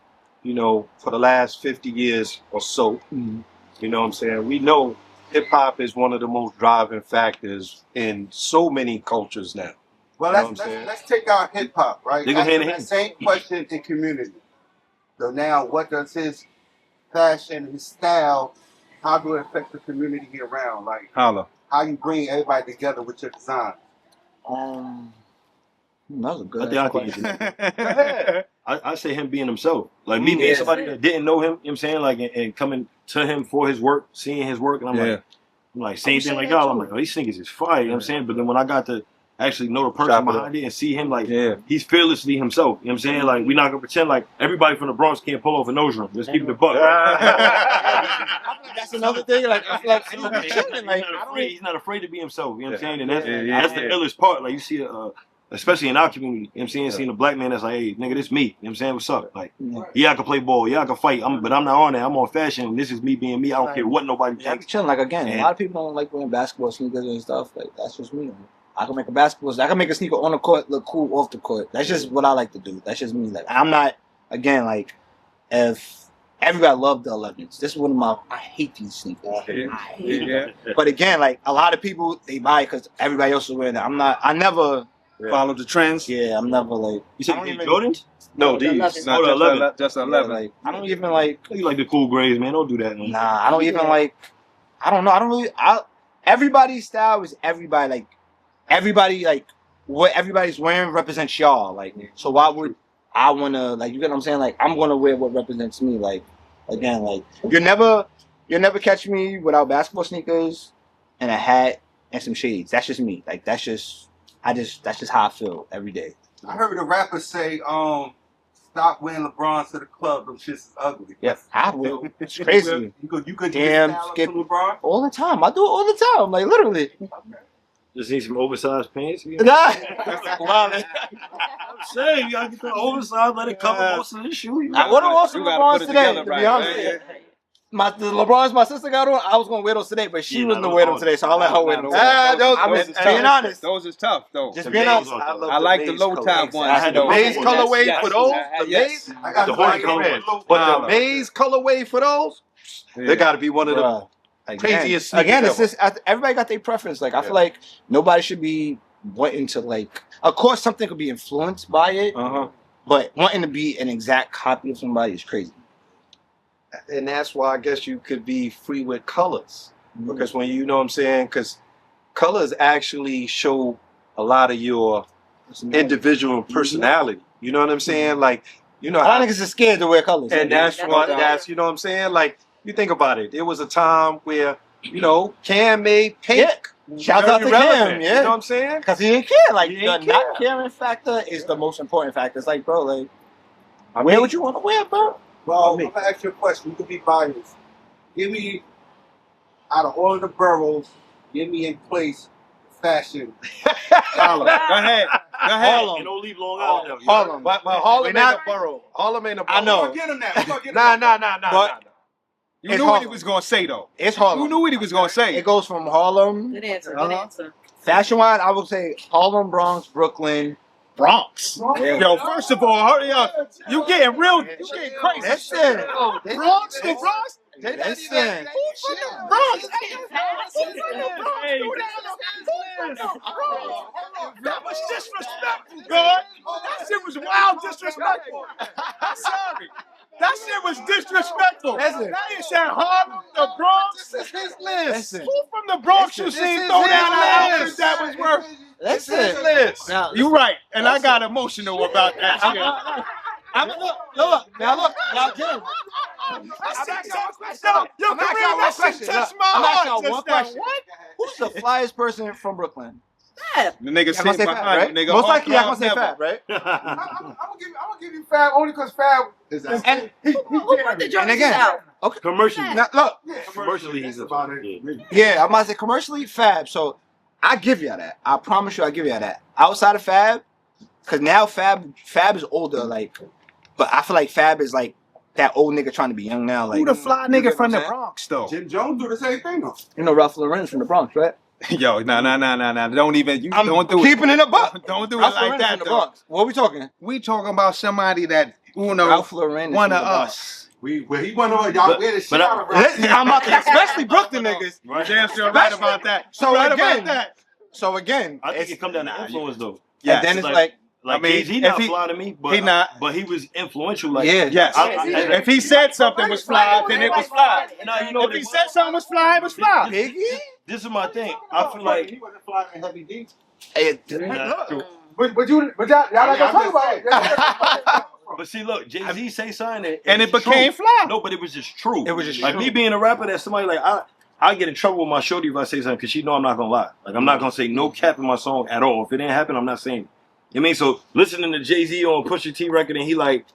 you know, for the last 50 years or so, you know what I'm saying? We know hip hop is one of the most driving factors in so many cultures now. Well, You know what I'm saying? let's take out hip hop, right? They go hand in That hand. same question in community. So now, what does his fashion, his style, how do it affect the community around? Like Holla. how you bring everybody together with your design? That was a I good think I can question. answer that. I say him being himself. Like me being somebody that didn't know him, you know what I'm saying? Like and coming to him for his work, seeing his work, and I'm like same thing like y'all. I'm like, oh, these niggas is fire, you know what I'm saying? But then when I got to actually know the person behind it and see him, like he's fearlessly himself. You know what I'm saying? Like we're not gonna pretend like everybody from the Bronx can't pull off a nose ring. Let's keep it a buck. That's another thing. Like, I feel like I'm not chilling. Like, He's not afraid to be himself. You know what I'm saying? And that's the illest part. Like you see, especially in our community, you know what I'm saying? Seeing a black man that's like, hey, nigga, this me. You know what I'm saying? What's up? Like, yeah, I can play ball. Yeah, I can fight. But I'm not on that. I'm on fashion. This is me being me. I don't care what nobody I'm thinks. chilling. Like, again, a lot of people don't like wearing basketball sneakers and stuff. Like, that's just me. I can make a sneaker on the court look cool off the court. That's just what I like to do. That's just me. Like, I'm not, again, like, if everybody loved the 11s. This is one of I hate these sneakers. I hate them. But again, like, a lot of people, they buy it because everybody else is wearing them. I never follow the trends. Yeah, I'm never like. You said Jordans? No, these. Not the 11. Just 11. Like, I don't even like. You like the cool grays, man. Don't do that, man. Nah, I don't even like. I don't know. I don't really. Everybody's style is everybody. Like, everybody, like, what everybody's wearing represents y'all. Like, so why would I want to, like, you get what I'm saying? Like, I'm going to wear what represents me. Like, Again, like you'll never catch me without basketball sneakers and a hat and some shades. That's just me. Like that's just how I feel every day. I heard a rapper say, stop wearing LeBrons to the club. Them shits is ugly. Yeah, I will. It's crazy. You could Damn, skip LeBron all the time. I do it all the time. Like literally. Just need some oversized pants. Nah. I'm saying you gotta get the oversized, let it cover most of the shoe. I would have worn some You gotta LeBrons put it today. together To right, be honest, man. the LeBrons my sister got on. I was gonna wear those today, but she Yeah, wasn't no, gonna wear them no. today, so I'll let her wear them. Those is being honest. Those is tough though. Just The being maize honest. are I like the low top ones. I had the though. maize colorway Yes, for those. yes, The yes. maize. I got The the horny white color. man. But the maize colorway for those, Yeah. they got to be one of the Bruh. craziest sneakers Again, it's ever. just everybody got their preference. Like I feel like nobody should be wanting to like. Of course, something could be influenced by it, but wanting to be an exact copy of somebody is crazy. And that's why I guess you could be free with colors. Because when you know what I'm saying, because colors actually show a lot of your individual personality. You know what I'm saying? Like, you know, A lot of niggas are scared to wear colors. and that's what that's you know what I'm saying. Like, you think about it. There was a time where Cam made pink. Shout out to very Cam, relevant, yeah. You know what I'm saying? Because he didn't care. Like He the didn't not care. caring factor is the most important factor. It's like, bro, like I wear mean, what you want to wear, bro. Well, I'm gonna ask you a question. You can be biased. Give me, out of all of the boroughs, give me in place fashion. Harlem. Go ahead. Go ahead. And don't leave Long Island. Harlem. But Harlem We're ain't not- a borough. Harlem ain't a borough. I know. We're gonna get him that. We're gonna get him that. Nah. You It's knew what he Harlem. was gonna say though. It's You Harlem. knew what he was gonna say. It goes from Harlem. Good answer. Good answer. Fashion wise, I would say Harlem, Bronx, Brooklyn, Bronx. Yo, first of all, hurry up. You getting crazy. Listen. Bronx, the Bronx. Listen. Bronx. That was disrespectful, God. That shit was wild disrespectful. I'm sorry. That shit was disrespectful. Listen. Now you said Harlem, the Bronx. This is his list. Listen. Who from the Bronx you seen throw down an outfit that was worth? Listen. Now, You right, and I got emotional about that shit. look. Now, Jim. Yo, I'm asking y'all one question. I'm asking y'all one question. Who's the flyest person from Brooklyn? Fab. The nigga Y'all sitting gonna say Fab, behind right? you, nigga. Most likely, y'all Hard gonna say never. Fab, right? I'm gonna give you Fab only because Fab is And Who put the jerseys again, out? Commercially. now, look. Commercially, he's about a it. Yeah, I'm about to say commercially Fab. So I give y'all that. I promise you, I give y'all that. Outside of Fab, because now Fab is older, like, but I feel like Fab is like that old nigga trying to be young now. Like, Who the fly nigga from the what I'm saying? Bronx though? Jim Jones do the same thing though. You know Ralph Lauren's from the Bronx, right? Yo, nah. Don't even. You I'm don't do keeping it a buck. Don't do it Ralph like Lauren's that from the though. Bronx. What are we talking? We talking about somebody that Ralph Lauren is one from of the Bronx. us. When he went on, y'all wear the shit out of Ralph. I'm about to, especially Brooklyn niggas. Damn sure right about that. So right again, about that. So again, I think it's, it come down to influence though. Yes. and then it's Like- like, Like I mean, Jay-Z if not he- fly to me, but he not. but he was influential. Like yeah, Yes. If he said something was fly, then it was fly. Nah, you know If what he it said something was fly, it was fly. Biggie. This is my thing. I feel like he wasn't flying in Heavy D. Hey, Nah, true. But y'all not gonna talk about it. But see, look, Jay-Z say something And it it's became true. fly. No, but it was just true. It was just like true. me being a rapper. That somebody like I get in trouble with my shorty if I say something because she know I'm not gonna lie. Like I'm not gonna say no cap in my song at all. If it didn't happen, I'm not saying it. You know what I mean? So listening to Jay-Z on Pusha T record and he like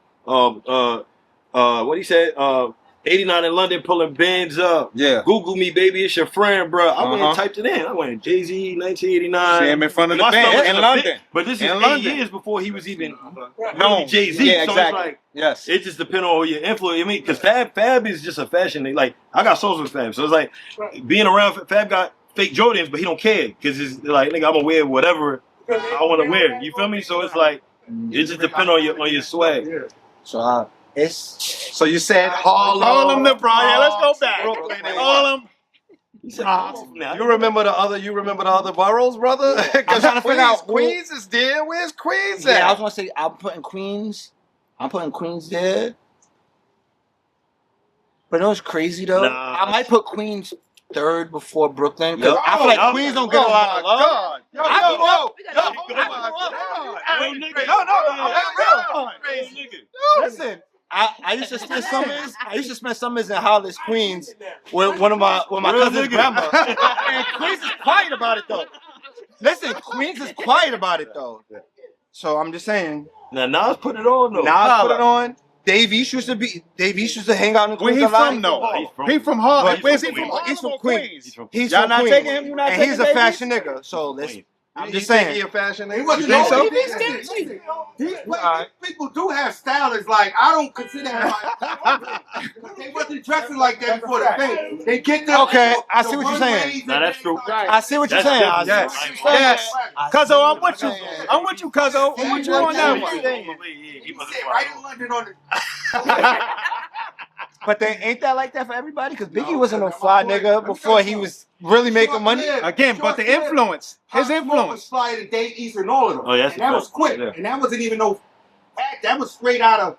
what he said 89 in London pulling bands up. Yeah. Google me, baby, it's your friend, bro. I went Uh-huh. and typed it in. I went Jay-Z 1989. See him in front of the My stuff band was in a London. bit- but this is In 8 London. years before he was even No. Jay-Z. Yeah, So exactly. it's like Yes. it just depends on your influence. I mean, because Fab is just a fashion thing. Like I got songs with Fab, so it's like being around Fab got fake Jordans, but he don't care because it's like nigga, I'm gonna wear whatever I want to wear. You feel me? So it's like it just depends on your swag. so it's So you said Harlem. Harlem the Bronx. Yeah, let's go back. Brooklyn and Harlem. You remember the other boroughs, brother? Because trying to figure out who- Queens is there. Where's Queens at? yeah. I was gonna say I'm putting Queens there. But you know what's crazy though? Nah. I might put Queens third before Brooklyn because Yo, I feel like yo, Queens don't get a lot of love. God. Yo, I yo, grew up- We gotta- Real nigga. No, I'm real. Real nigga. Listen, I used to spend summers. I used to spend summers in Hollis, Queens, with my cousin's grandma. And Queens is quiet about it though. Listen, Queens is quiet about it though. So I'm just saying. Now Nas put it on though. Nas put it on. Dave East used to hang out in Queens. Where he from though? He from Harlem. Where's he from? He's from Queens. He's Y'all from not Queens. taking him? You not And he's a taking fashion nigga. So listen. I'm just think saying. he a fashion nigga? He wasn't You think so? People do have stylists. Like I don't consider him. They wasn't dressing like that before the fame. They get the Okay, I see what you're saying. Nah, that's true. I see what you're saying. I see what you're saying. Yes. Cuzzo, I'm with you. I'm with you, Cuzzo. I'm with you on that one. He wasn't right in London on the. But they ain't that like that for everybody? Because Biggie wasn't a fly nigga before he was really making money. Again, but the influence, his influence. was fly to Dave East and all of them. Oh, yes, and that was quick. yeah. And that wasn't even no act. That was straight out of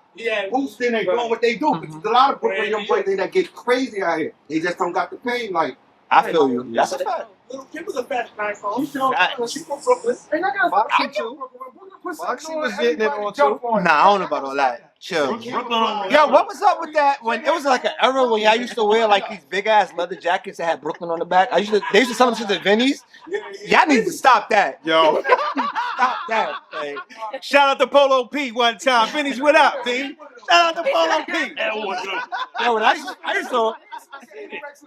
boosting and doing what they do. Because there's a lot of Brooklyn young boys that get crazy out here. They just don't got the fame. Like I feel you. That's a fact. Little Kim was a fashion icon. She's from Brooklyn. Foxy was getting it on too. Nah, I don't know about all that. Chill. Yo, what was up with that when it was like an era when y'all used to wear like these big ass leather jackets that had Brooklyn on the back? They used to sell them shit at Vinny's. Y'all need to stop that. Yo. Stop that. Like, Shout out to Polo P one time. Vinny's what up, B? Shout out to Polo P. yo, when I used to.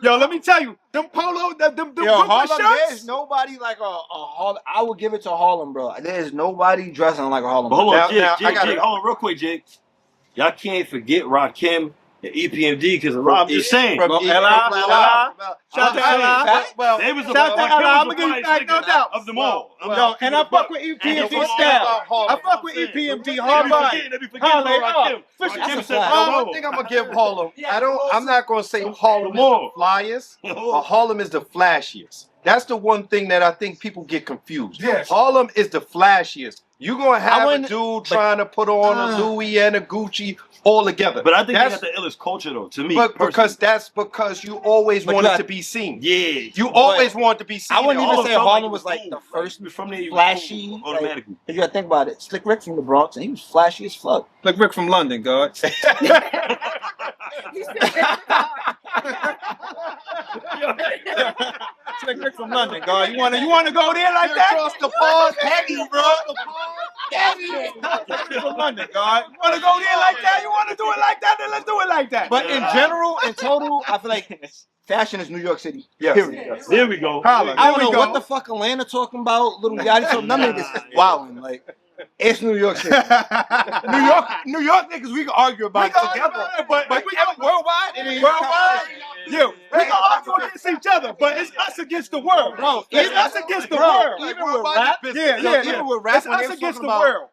Yo, let me tell you, them Polo, them Yo, Brooklyn Harlem, there's shirts. nobody like a Harlem. I would give it to Harlem, bro. There's nobody dressing like a Harlem. But hold on, Now, Jig, hold on real quick, Jig. Y'all can't forget Rakim and EPMD because I'm just saying. Shout out to Ella. Well, They was the Shout out to Rakim Ella. I'm was gonna the give you back, no finest doubt. of them all. Yo, and I fuck with EPMD style. I fuck with EPMD hard body. one thing I'm gonna give Harlem. I'm not gonna say Harlem is the flyest, but Harlem is the flashiest. That's the one thing that I think people get confused. Yes. Harlem is the flashiest. You're gonna have a dude trying to put on a Louis and a Gucci all together. But I think that's they got the illest culture though, to me. But because you always wanted to be seen. Yeah. You always wanted to be seen. I wouldn't All even of say them Harlem was like the first from there, flashy. cool, automatically. Like, you gotta think about it. Slick Rick from the Bronx, and he was flashy as fuck. Like Rick from London, God. Slick Rick from London, God. You wanna go there like that? Across the pond, heavy, bro. Slick Rick from London, God. You wanna go there like that? You wanna do it like that? Then let's do it like that. But in general, in total, I feel like fashion is New York City. Yes. Period. There we go. Holla. I don't There we know go. what the fuck Atlanta talking about. Little Yachty talking. None of this is wilding. Like it's New York City. New York niggas. We can argue about it together. But Worldwide, it ain't worldwide, yo, we can argue against each other, but it's us against the world. Bro, It's us against the world. Even with rap, even with rap, It's when they us was against talking the about world.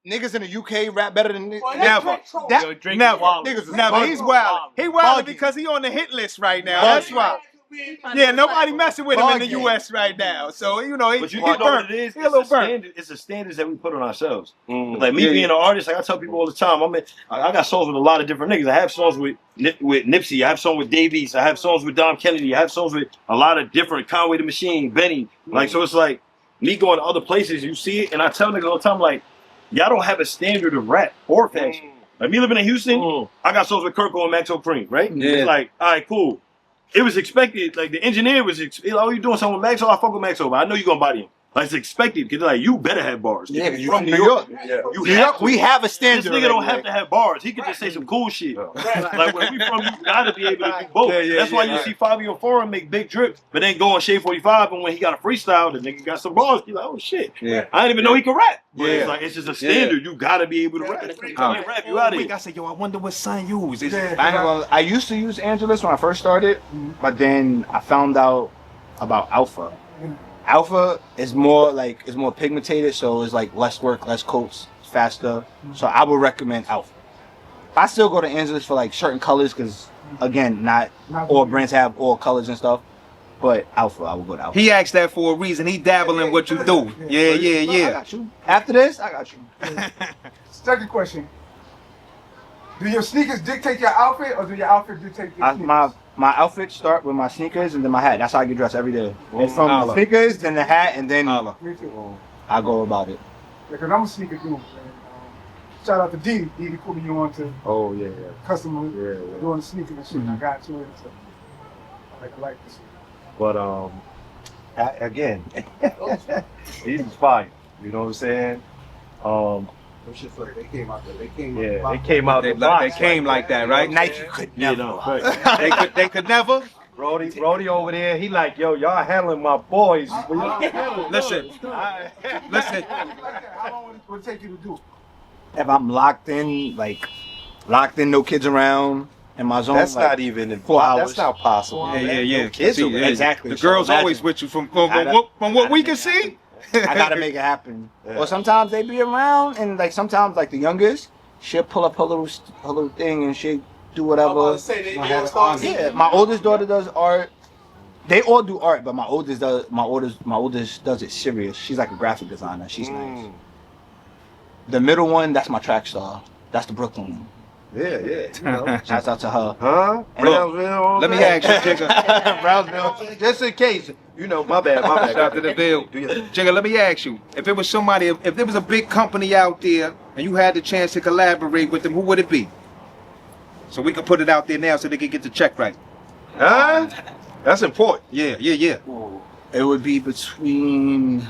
Niggas in the UK rap better than Never. Never. Niggas is never. He's wild. He wild because he on the hit list right now. That's why. Yeah, nobody messing with him in the U.S. right now. So you know, But you he do know burnt. what it is? He a little burnt. It's the standards that we put on ourselves. Like me being an artist, like I tell people all the time, I got songs with a lot of different niggas. I have songs with Nipsey, I have songs with Dave East, I have songs with Dom Kennedy, I have songs with a lot of different Conway the Machine, Benny. Like so it's like me going to other places, you see it, and I tell niggas all the time, like, y'all don't have a standard of rap or fashion. Like me living in Houston, I got songs with Kirko and Maxo Cream, right? Yeah. It's like, all right, cool. It was expected. Like the engineer was, oh, you doing something with Maxo? I fuck with Maxo, but I know you gonna body him. Like it's expected because like you better have bars. Yeah, You because from New York. You New York, we have a This standard. nigga don't already, have to have bars. He could just say some cool shit. Like where we from, you gotta be able to do both. That's why you see Fabio Foreign make big drips, but then go on Shade 45, and when he got a freestyle, the nigga got some bars. You like, oh shit. Yeah. I didn't even know he could rap. But Yeah. it's like it's just a standard. You gotta be able to rap. If you can't rap, you out of here. I said, yo, I wonder what son used. I used to use Angelus when I first started, but then I found out about Alpha. Alpha is more pigmented, so it's like less work, less coats, faster. So I would recommend Alpha. I still go to Angelus for like certain colors because again, not all brands have all colors and stuff. But Alpha, I would go to Alpha. He asked that for a reason. He dabble in what you do. Yeah. I got you. After this, I got you. Second question. Do your sneakers dictate your outfit or do your outfit dictate your sneakers? My outfit start with my sneakers and then my hat. That's how I get dressed every day. It's from the sneakers, then the hat, and then Me too. I go about it. Because I'm a sneaker dude, man. shout out to Dee putting you on to Oh yeah, customer yeah. doing the sneakers and shit. I got to it. So I like this. But again, these is fire. You know what I'm saying? Them shit's like they came out there. They came. Yeah, they came out the box. They came like that, right? Nike could never. They could never. Brody over there, he like, yo, y'all handling my boys. Listen. Listen. How long would it take you to do? If I'm locked in, no kids around in my zone, That's like, not even 4 hours. That's not possible. Yeah. Kids See, are yeah. exactly. The So girl's imagine. always with you from what we can see. I gotta make it happen. Yeah. Or sometimes they be around, and like sometimes like the youngest, she'll pull up her little thing and she do whatever. Yeah, my oldest daughter does art. They all do art, but my oldest does it serious. She's like a graphic designer. She's nice. The middle one, that's my track star. That's the Brooklyn one. Yeah. You know. Shouts out to her. Huh? And Brownsville. Let me ask you, Jigga. Brownsville. Just in case. You know, my bad. Shout out to the bill. Jigga, let me ask you. If it was somebody, if there was a big company out there and you had the chance to collaborate with them, who would it be? So we can put it out there now so they can get the check right. Huh? That's important. Yeah. It would be between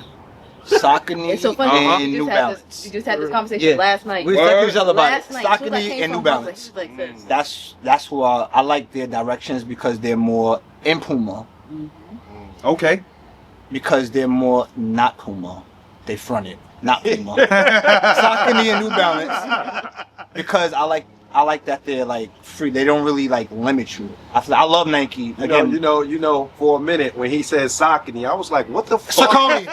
Saucony It's so funny. and You New just had Balance. this, you just had this conversation last night. We was talking to each other about it. Last night, she was like, Saucony came and New from Balance. Brooklyn. She was like, sis. That's who I like their directions because they're more in Puma. Okay. Because they're more not Puma. They fronted, not Puma. Saucony and New Balance. Because I like that they're like free. They don't really like limit you. I love Nike. Again, You know, for a minute when he said Saucony, I was like, what the fuck? Saucony.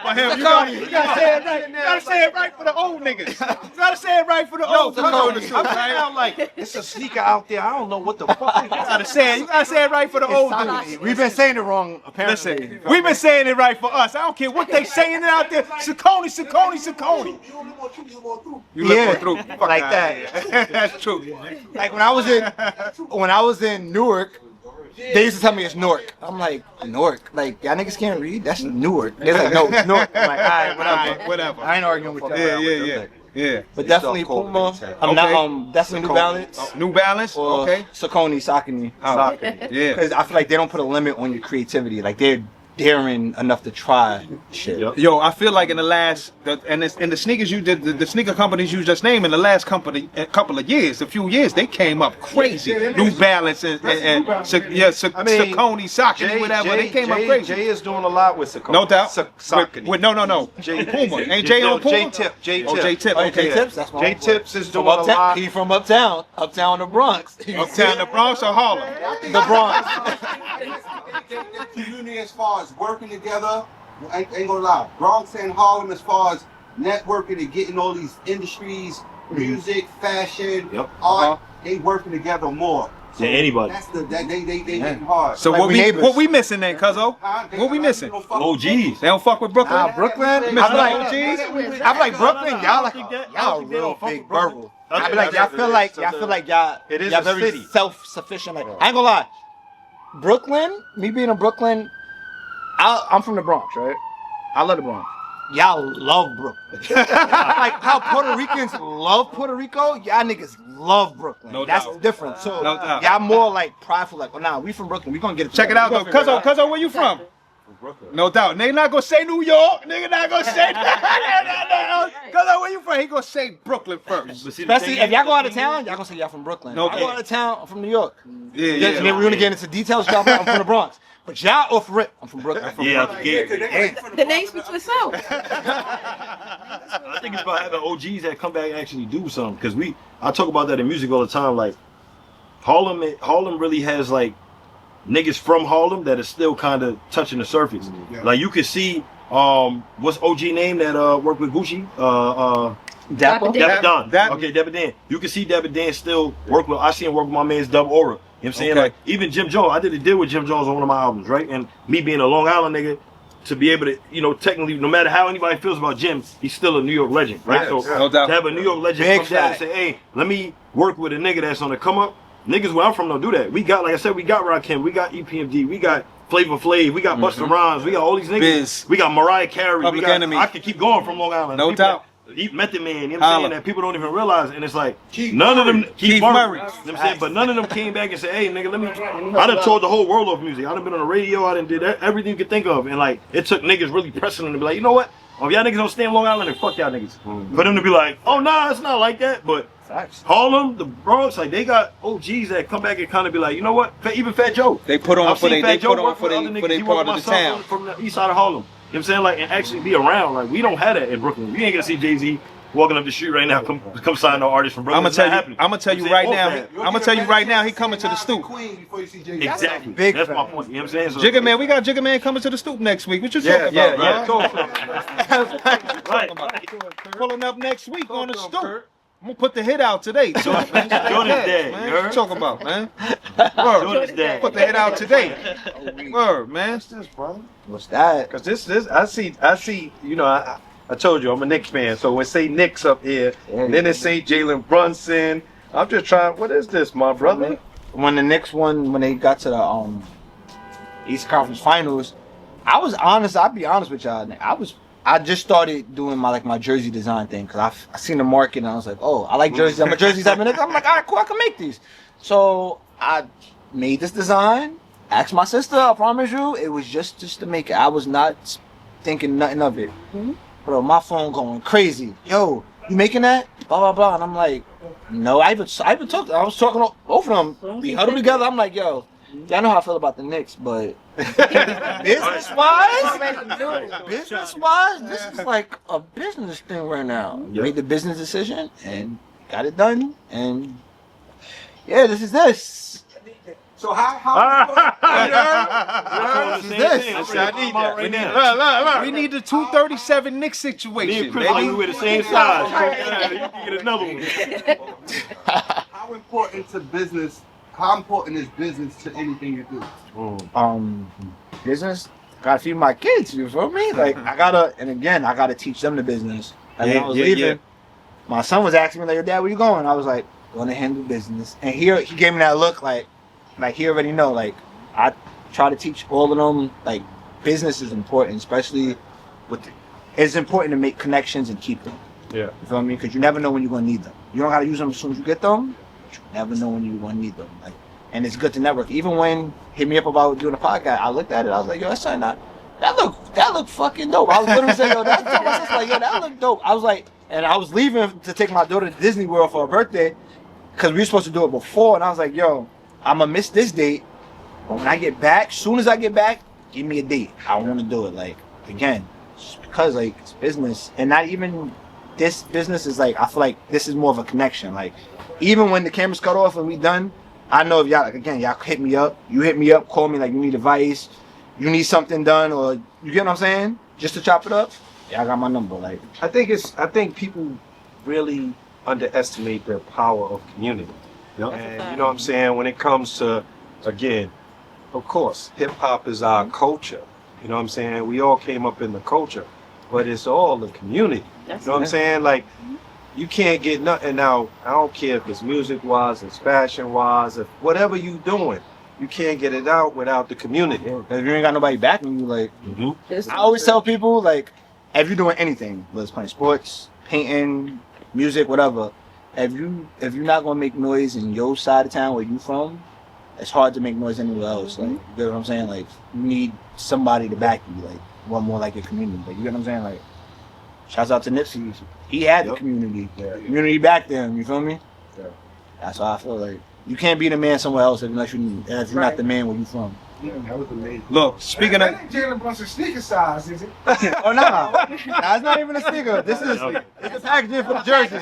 For him, you gotta say it right. You gotta say it right for the old niggas. You gotta say it right for the old niggas. I'm like, it's a sneaker out there. I don't know what the fuck. You gotta say it right for the old niggas. We've been saying it wrong, apparently. Listen, we've been saying it right for us. I don't care what they saying out there. Saucony. You live on through. Fuck Like outta that. here. That's true. Like when I was in Newark, they used to tell me it's Newark. I'm like, Newark? Like, y'all niggas can't read? That's Newark. They're like, no, it's Newark. I'm like, alright, Whatever. I ain't arguing with y'all. Yeah. But definitely Puma. I'm not, definitely New Balance. New Balance? Or Okay. Saucony. Yeah. Because I feel like they don't put a limit on your creativity. Like, they're daring enough to try shit. Yo, I feel like in the last, and the sneakers you did, the sneaker companies you just named in the last couple of years, a few years, they came up crazy. New Balance and Saucony, Saucony, whatever, they came up crazy. Jay is doing a lot with Saucony. No doubt. Saucony. No. Puma. Ain't Jay on Puma? J-Tip. Oh, J-Tip. Oh, Okay. J-Tips, that's my J-Tips is doing from a lot. He from uptown the Bronx. Uptown the Bronx or Harlem? The Bronx. That community as far as working together, I ain't gonna lie, Bronx and Harlem as far as networking and getting all these industries, music, fashion, art, they working together more. So than anybody. That's they hitting hard. So Like what we missing then, cuzzo? What we missing? OGs. They don't fuck with Brooklyn? Brooklyn. Missing OGs? I'm like Brooklyn. Y'all real big verbal. I be like, y'all feel like y'all It is y'all a very city. self-sufficient. Like, I ain't gonna lie. Brooklyn, me being in Brooklyn, I'm from the Bronx, right? I love the Bronx. Y'all love Brooklyn. Like how Puerto Ricans love Puerto Rico, y'all niggas love Brooklyn. No That's doubt. different. So No doubt. y'all more like prideful, like, oh nah, we from Brooklyn. We gonna get it. Check it out though. Cuzzo, where you from? No doubt. Nigga not gonna say New York. Nigga not gonna say Cuzzo, where you from? He gonna say Brooklyn first. Especially if y'all go out of town, y'all gonna say y'all from Brooklyn. No If I go doubt. out of town, I'm from New York. Yeah. And then we're gonna get into details. I'm from the Bronx. But y'all off rip, I'm from Brooklyn. Yeah, out the gate. The name speaks for itself. I think it's about having OGs that come back and actually do something. Because I talk about that in music all the time. Like Harlem really has like niggas from Harlem that are still kind of touching the surface. Yeah. Like you can see, what's OG name that worked with Gucci? Dapper. Dapper Don. Dap- Okay, Dapper Dan. You can see Dapper Dan still work with. I see him work with my man's Dub Aura. You know what I'm saying? Okay. Like even Jim Jones. I did a deal with Jim Jones on one of my albums, right? And me being a Long Island nigga, to be able to, technically, no matter how anybody feels about Jim, he's still a New York legend, right? Yeah, So no doubt. to have a New York legend Big come down and fact. say, hey, let me work with a nigga that's on the come up. Niggas where I'm from don't do that. We got, like I said, we got Rakim, we got EPMD, we got Flavor Flav, we got Busta Rhymes, we got all these niggas. Biz. We got Mariah Carey. Public Enemy. I could keep going from Long Island. No People doubt. Method Man, you know what I'm saying, that people don't even realize, and it's like none of them Keith Murray. You know what I'm saying, but none of them came back and said, hey nigga, I done toured the whole world of music. I done been on the radio, I done did everything you could think of, and like it took niggas really pressing them to be like, you know what? Oh, if y'all niggas don't stay in Long Island, then fuck y'all niggas. For them to be like, oh nah, it's not like that. But Harlem, the Bronx, like they got OGs that come back and kind of be like, you know what? Even Fat Joe. They put on for they part of the town. From the east side of Harlem. You know what I'm saying? Like, and actually be around. Like, we don't have that in Brooklyn. You ain't gonna see Jay-Z walking up the street right now, come sign no artist from Brooklyn. I'm gonna tell you right now, he coming to the Stoop. Exactly. That's my point. You know what I'm saying? So, Jigga Man, we got Jigga Man coming to the Stoop next week. What you talking about? Right. Pulling up next week on the Stoop. I'm gonna put the hit out today. Jordan's dead, man. What you talking about, man? Jordan's dead. Put the hit out today. Word, man. What's this, brother? What's that? Cause this, I see. You know, I told you I'm a Knicks fan, so when it say Knicks up here, and then it say Jalen Brunson, I'm just trying. What is this, my brother? When the Knicks won, when they got to the East Conference Finals, I was honest. I'll be honest with y'all. I just started doing my jersey design thing because I seen the market and I was like, oh, I like jerseys. I'm a jersey type of nigga. I'm like, all right, cool, I can make these. So I made this design. Asked my sister. I promise you, it was just to make it. I was not thinking nothing of it. Bro, my phone going crazy. Yo, you making that? Blah blah blah. And I'm like, no. I even talked. I was talking to both of them. We huddled together. I'm like, yo, y'all know how I feel about the Knicks, but business wise, this is like a business thing right now. Yep. Made the business decision and got it done. And yeah, this is this. So how We need the 237 Knicks situation, baby. We were the same size. You can get another one. how important is business to anything you do? Business. Gotta feed my kids. You feel me? Like I gotta teach them the business. And when I was leaving, my son was asking me like, "Dad, where you going?" I was like, "Going to handle business." And he gave me that look like he already know. Like I try to teach all of them like business is important, especially it's important to make connections and keep them. Yeah. You feel me? Because you never know when you're gonna need them. You don't gotta use them as soon as you get them. But you never know when you're gonna need them. Like, and it's good to network. Even when hit me up about doing a podcast, I looked at it. I was like, yo, that's something that look fucking dope. I was literally saying, yo, that's dope. I was like, yo, that look dope. I was like, and I was leaving to take my daughter to Disney World for her birthday because we were supposed to do it before, and I was like, yo, I'm gonna miss this date, but when I get back, soon as I get back, give me a date. I want to do it. Like again, just because like it's business, and not even this business is like I feel like this is more of a connection. Like even when the camera's cut off and we done, I know if y'all like again y'all hit me up, you hit me up, call me like you need advice, you need something done, or you get what I'm saying, just to chop it up. Yeah, I got my number. Like I think people really underestimate the power of community. Yep. And you know what I'm saying? When it comes to, again, of course, hip hop is our culture. You know what I'm saying? We all came up in the culture, but it's all the community. You know what I'm saying? Like, you can't get nothing now. I don't care if it's music wise, it's fashion wise, if whatever you doing, you can't get it out without the community. if you ain't got nobody backing you, like I always tell people, like if you're doing anything, whether it's playing sports, painting, music, whatever. If you're not gonna make noise in your side of town where you from, it's hard to make noise anywhere else. Like you get what I'm saying? Like you need somebody to back you, like one more like your community. Like you get what I'm saying? Like shouts out to Nipsey. He had the community. The community backed him, you feel me? Yeah. That's how I feel like you can't be the man somewhere else if you're not the man where you from. Yeah, that was amazing. Look, speaking of That ain't Jalen Brunson sneaker size, is it? Oh nah, it's not even a sneaker. It's the packaging for the jersey.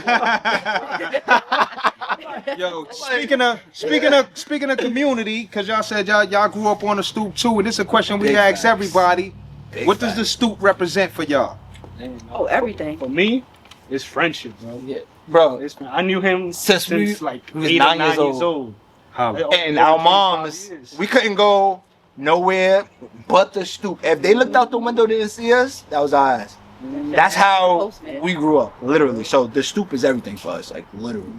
Yo, speaking of community, because y'all said y'all grew up on the Stoop too, and this is a question we ask everybody. What does the Stoop represent for y'all? Oh, everything. For me, it's friendship, bro. Yeah, bro. I knew him Since like we was 8 or 9 9 years years old. old. And our moms, we couldn't go nowhere but the Stoop. If they looked out the window and didn't see us, that was our eyes. That's how we grew up, literally. So the Stoop is everything for us, like literally.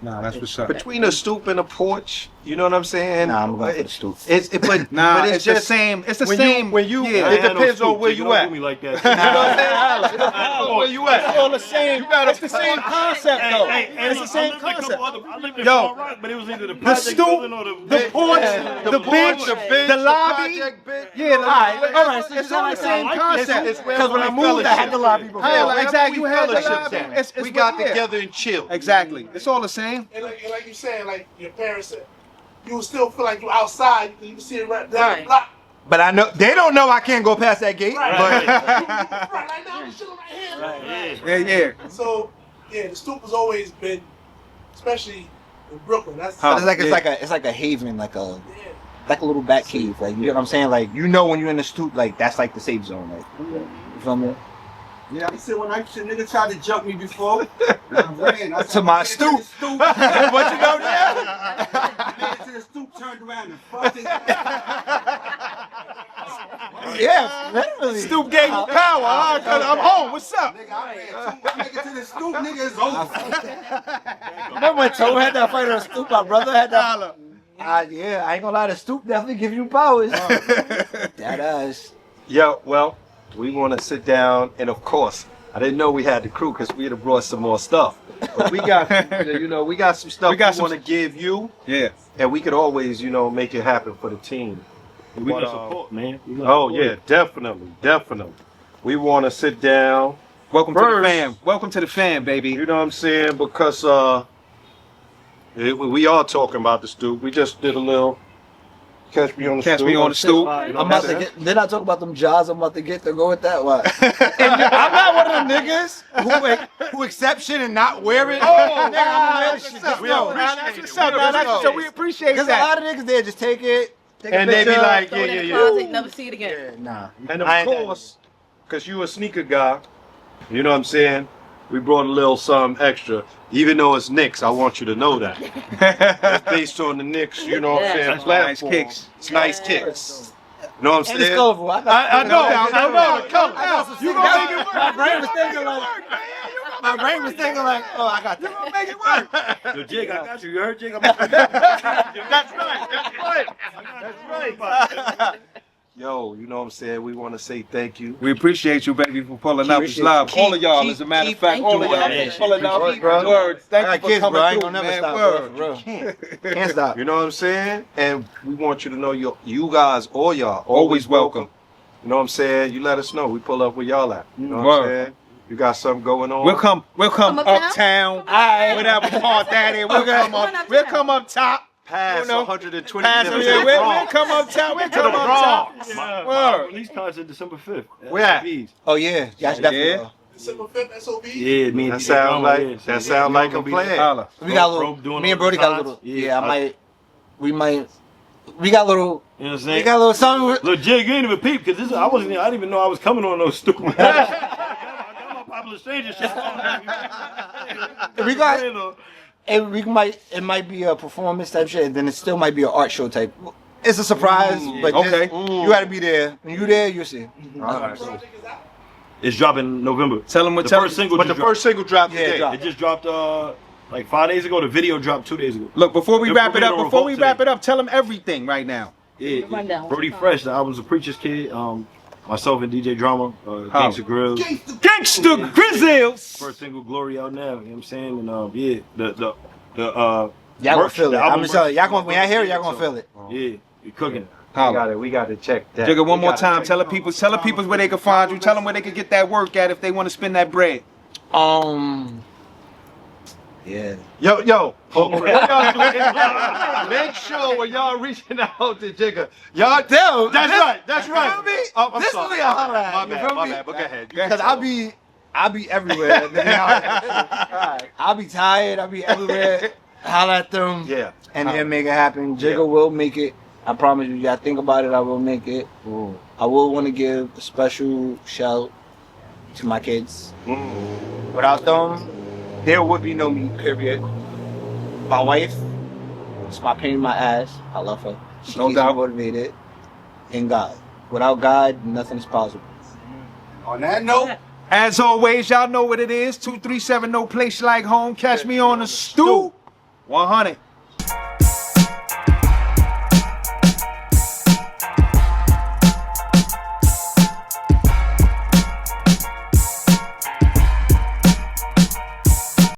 Nah, that's what's up. Between a stoop and a porch, you know what I'm saying? Nah, I'm going for the stoop. But it's the just same. It's the when same. You, when you, yeah. it depends on where you at. Do me like that. You know what I'm saying? Where you at? It's all the same. It's the same concept, though. It's the same concept. I lived in Yo, Far Rock, but it was either the The project building or stoop, the porch, the bench, the lobby. Yeah, all right. It's all the same concept. Because when I moved, I had the lobby before. Yeah, exactly. You had the lobby. We got together and chilled. Exactly. It's all the same. And like you saying, like your parents said, you will still feel like you're outside. You can see it right down the block. But I know they don't know I can't go past that gate. Right. But Right, like now, shit right here. Yeah. So, yeah, the stoop has always been, especially in Brooklyn. That's it's like a haven, like a little bat cave. Like you know what I'm saying? Like you know when you're in the stoop, like that's like the safe zone. Like you feel me? Yeah, I said when nigga tried to jump me before, I ran. I To my stoop. What you know now? I made it to the stoop, turned around and fucked his Yeah, literally. Stoop gave you power, huh? 'Cause I'm home. What's up? Nigga, I ran 2 niggas to the stoop, nigga, it's over. Remember when Toe had that fight on the stoop? My brother had that. Yeah, I ain't gonna lie, the stoop definitely give you powers. That does. Yeah, well, we want to sit down, and of course, I didn't know we had the crew because we'd have brought some more stuff. But we got, we got some stuff we want to give you. Yeah. And we could always, make it happen for the team. We got support, man. Yeah, definitely. We want to sit down. Welcome to the fam. Welcome to the fam, baby. You know what I'm saying? Because we are talking about the stoop. We just did a little catch me on the stoop. I'm about to get. Then I talk about them jobs I'm about to get to go with that one. I'm not one of them niggas who accept shit and not wear it. Oh, nigga, We appreciate that. Because a lot of niggas there just take it. And they be like, Throw it in the closet, never see it again. Nah. And of course, because you a sneaker guy, you know what I'm saying? We brought a little something extra. Even though it's Knicks, I want you to know that. It's based on the Knicks, you know what I'm saying? Nice kicks. It's nice kicks. You know what I'm saying? And it's colorful. I know. You gonna make it work. My brain was thinking like, oh, I got that. You gonna make it work. Yo, Jig, I got you. You heard, Jig? That's right. Yo, you know what I'm saying? We want to say thank you. We appreciate you, baby, for pulling up. It's love. All of y'all, as a matter of fact, all of y'all for pulling up. Word. Thank you for coming through, man. Word. Can't stop. You know what I'm saying? And we want you to know you guys, all y'all, always welcome. You know what I'm saying? You let us know. We pull up where y'all at. You know what I'm saying? You got something going on? We'll come uptown. Whatever part that is. We'll come up top. Past 120. We'll come up top. We'll come up top. My release concert December 5th. Where at? Oh yeah, definitely. December 5th, SOB? Yeah, me and that sound like a plan. We got a little. Me and Brody got a little. Yeah, we got a little. You know what I'm saying? We got a little something. Look, Jig, you ain't even peep because I didn't even know I was coming on those stupid. I got my popular stranger shit. It might be a performance type shit, and then it still might be an art show type. It's a surprise, but you gotta be there. When you there, you'll see. It's dropping November. Tell them what the first single. But the first single dropped today. It just dropped like 5 days ago. The video dropped 2 days ago. Look, before we wrap it up, tell them everything right now. Yeah, Brody Fresh. The album's a Preacher's Kid. Myself and DJ Drama, Gangsta Grills. Gangsta Grizzles! First single, Glory, out now. You know what I'm saying? And y'all gonna feel it. I'm just telling y'all when y'all hear it, y'all gonna feel it. Yeah, you're cooking. We got to check that. Jigga, one more time. Tell the people where they can find you. Tell them where they can get that work at if they want to spend that bread. Yeah. Yo. Make sure when y'all reaching out to Jigga, y'all tell. That's right. I'm this sorry. Really a holla at. My bad. But go ahead. Because I'll be everywhere. I'll be tired. I'll be everywhere. Holla at them. Yeah. And then make it happen. Jigga will make it. I promise you. Y'all think about it. I will make it. I will want to give a special shout to my kids. Without them, there would be no me, period. My wife, it's my pain in my ass. I love her. She keeps me motivated. And God. Without God, nothing is possible. On that note, as always, y'all know what it is. 237 No Place Like Home. Catch me on the stoop. 100.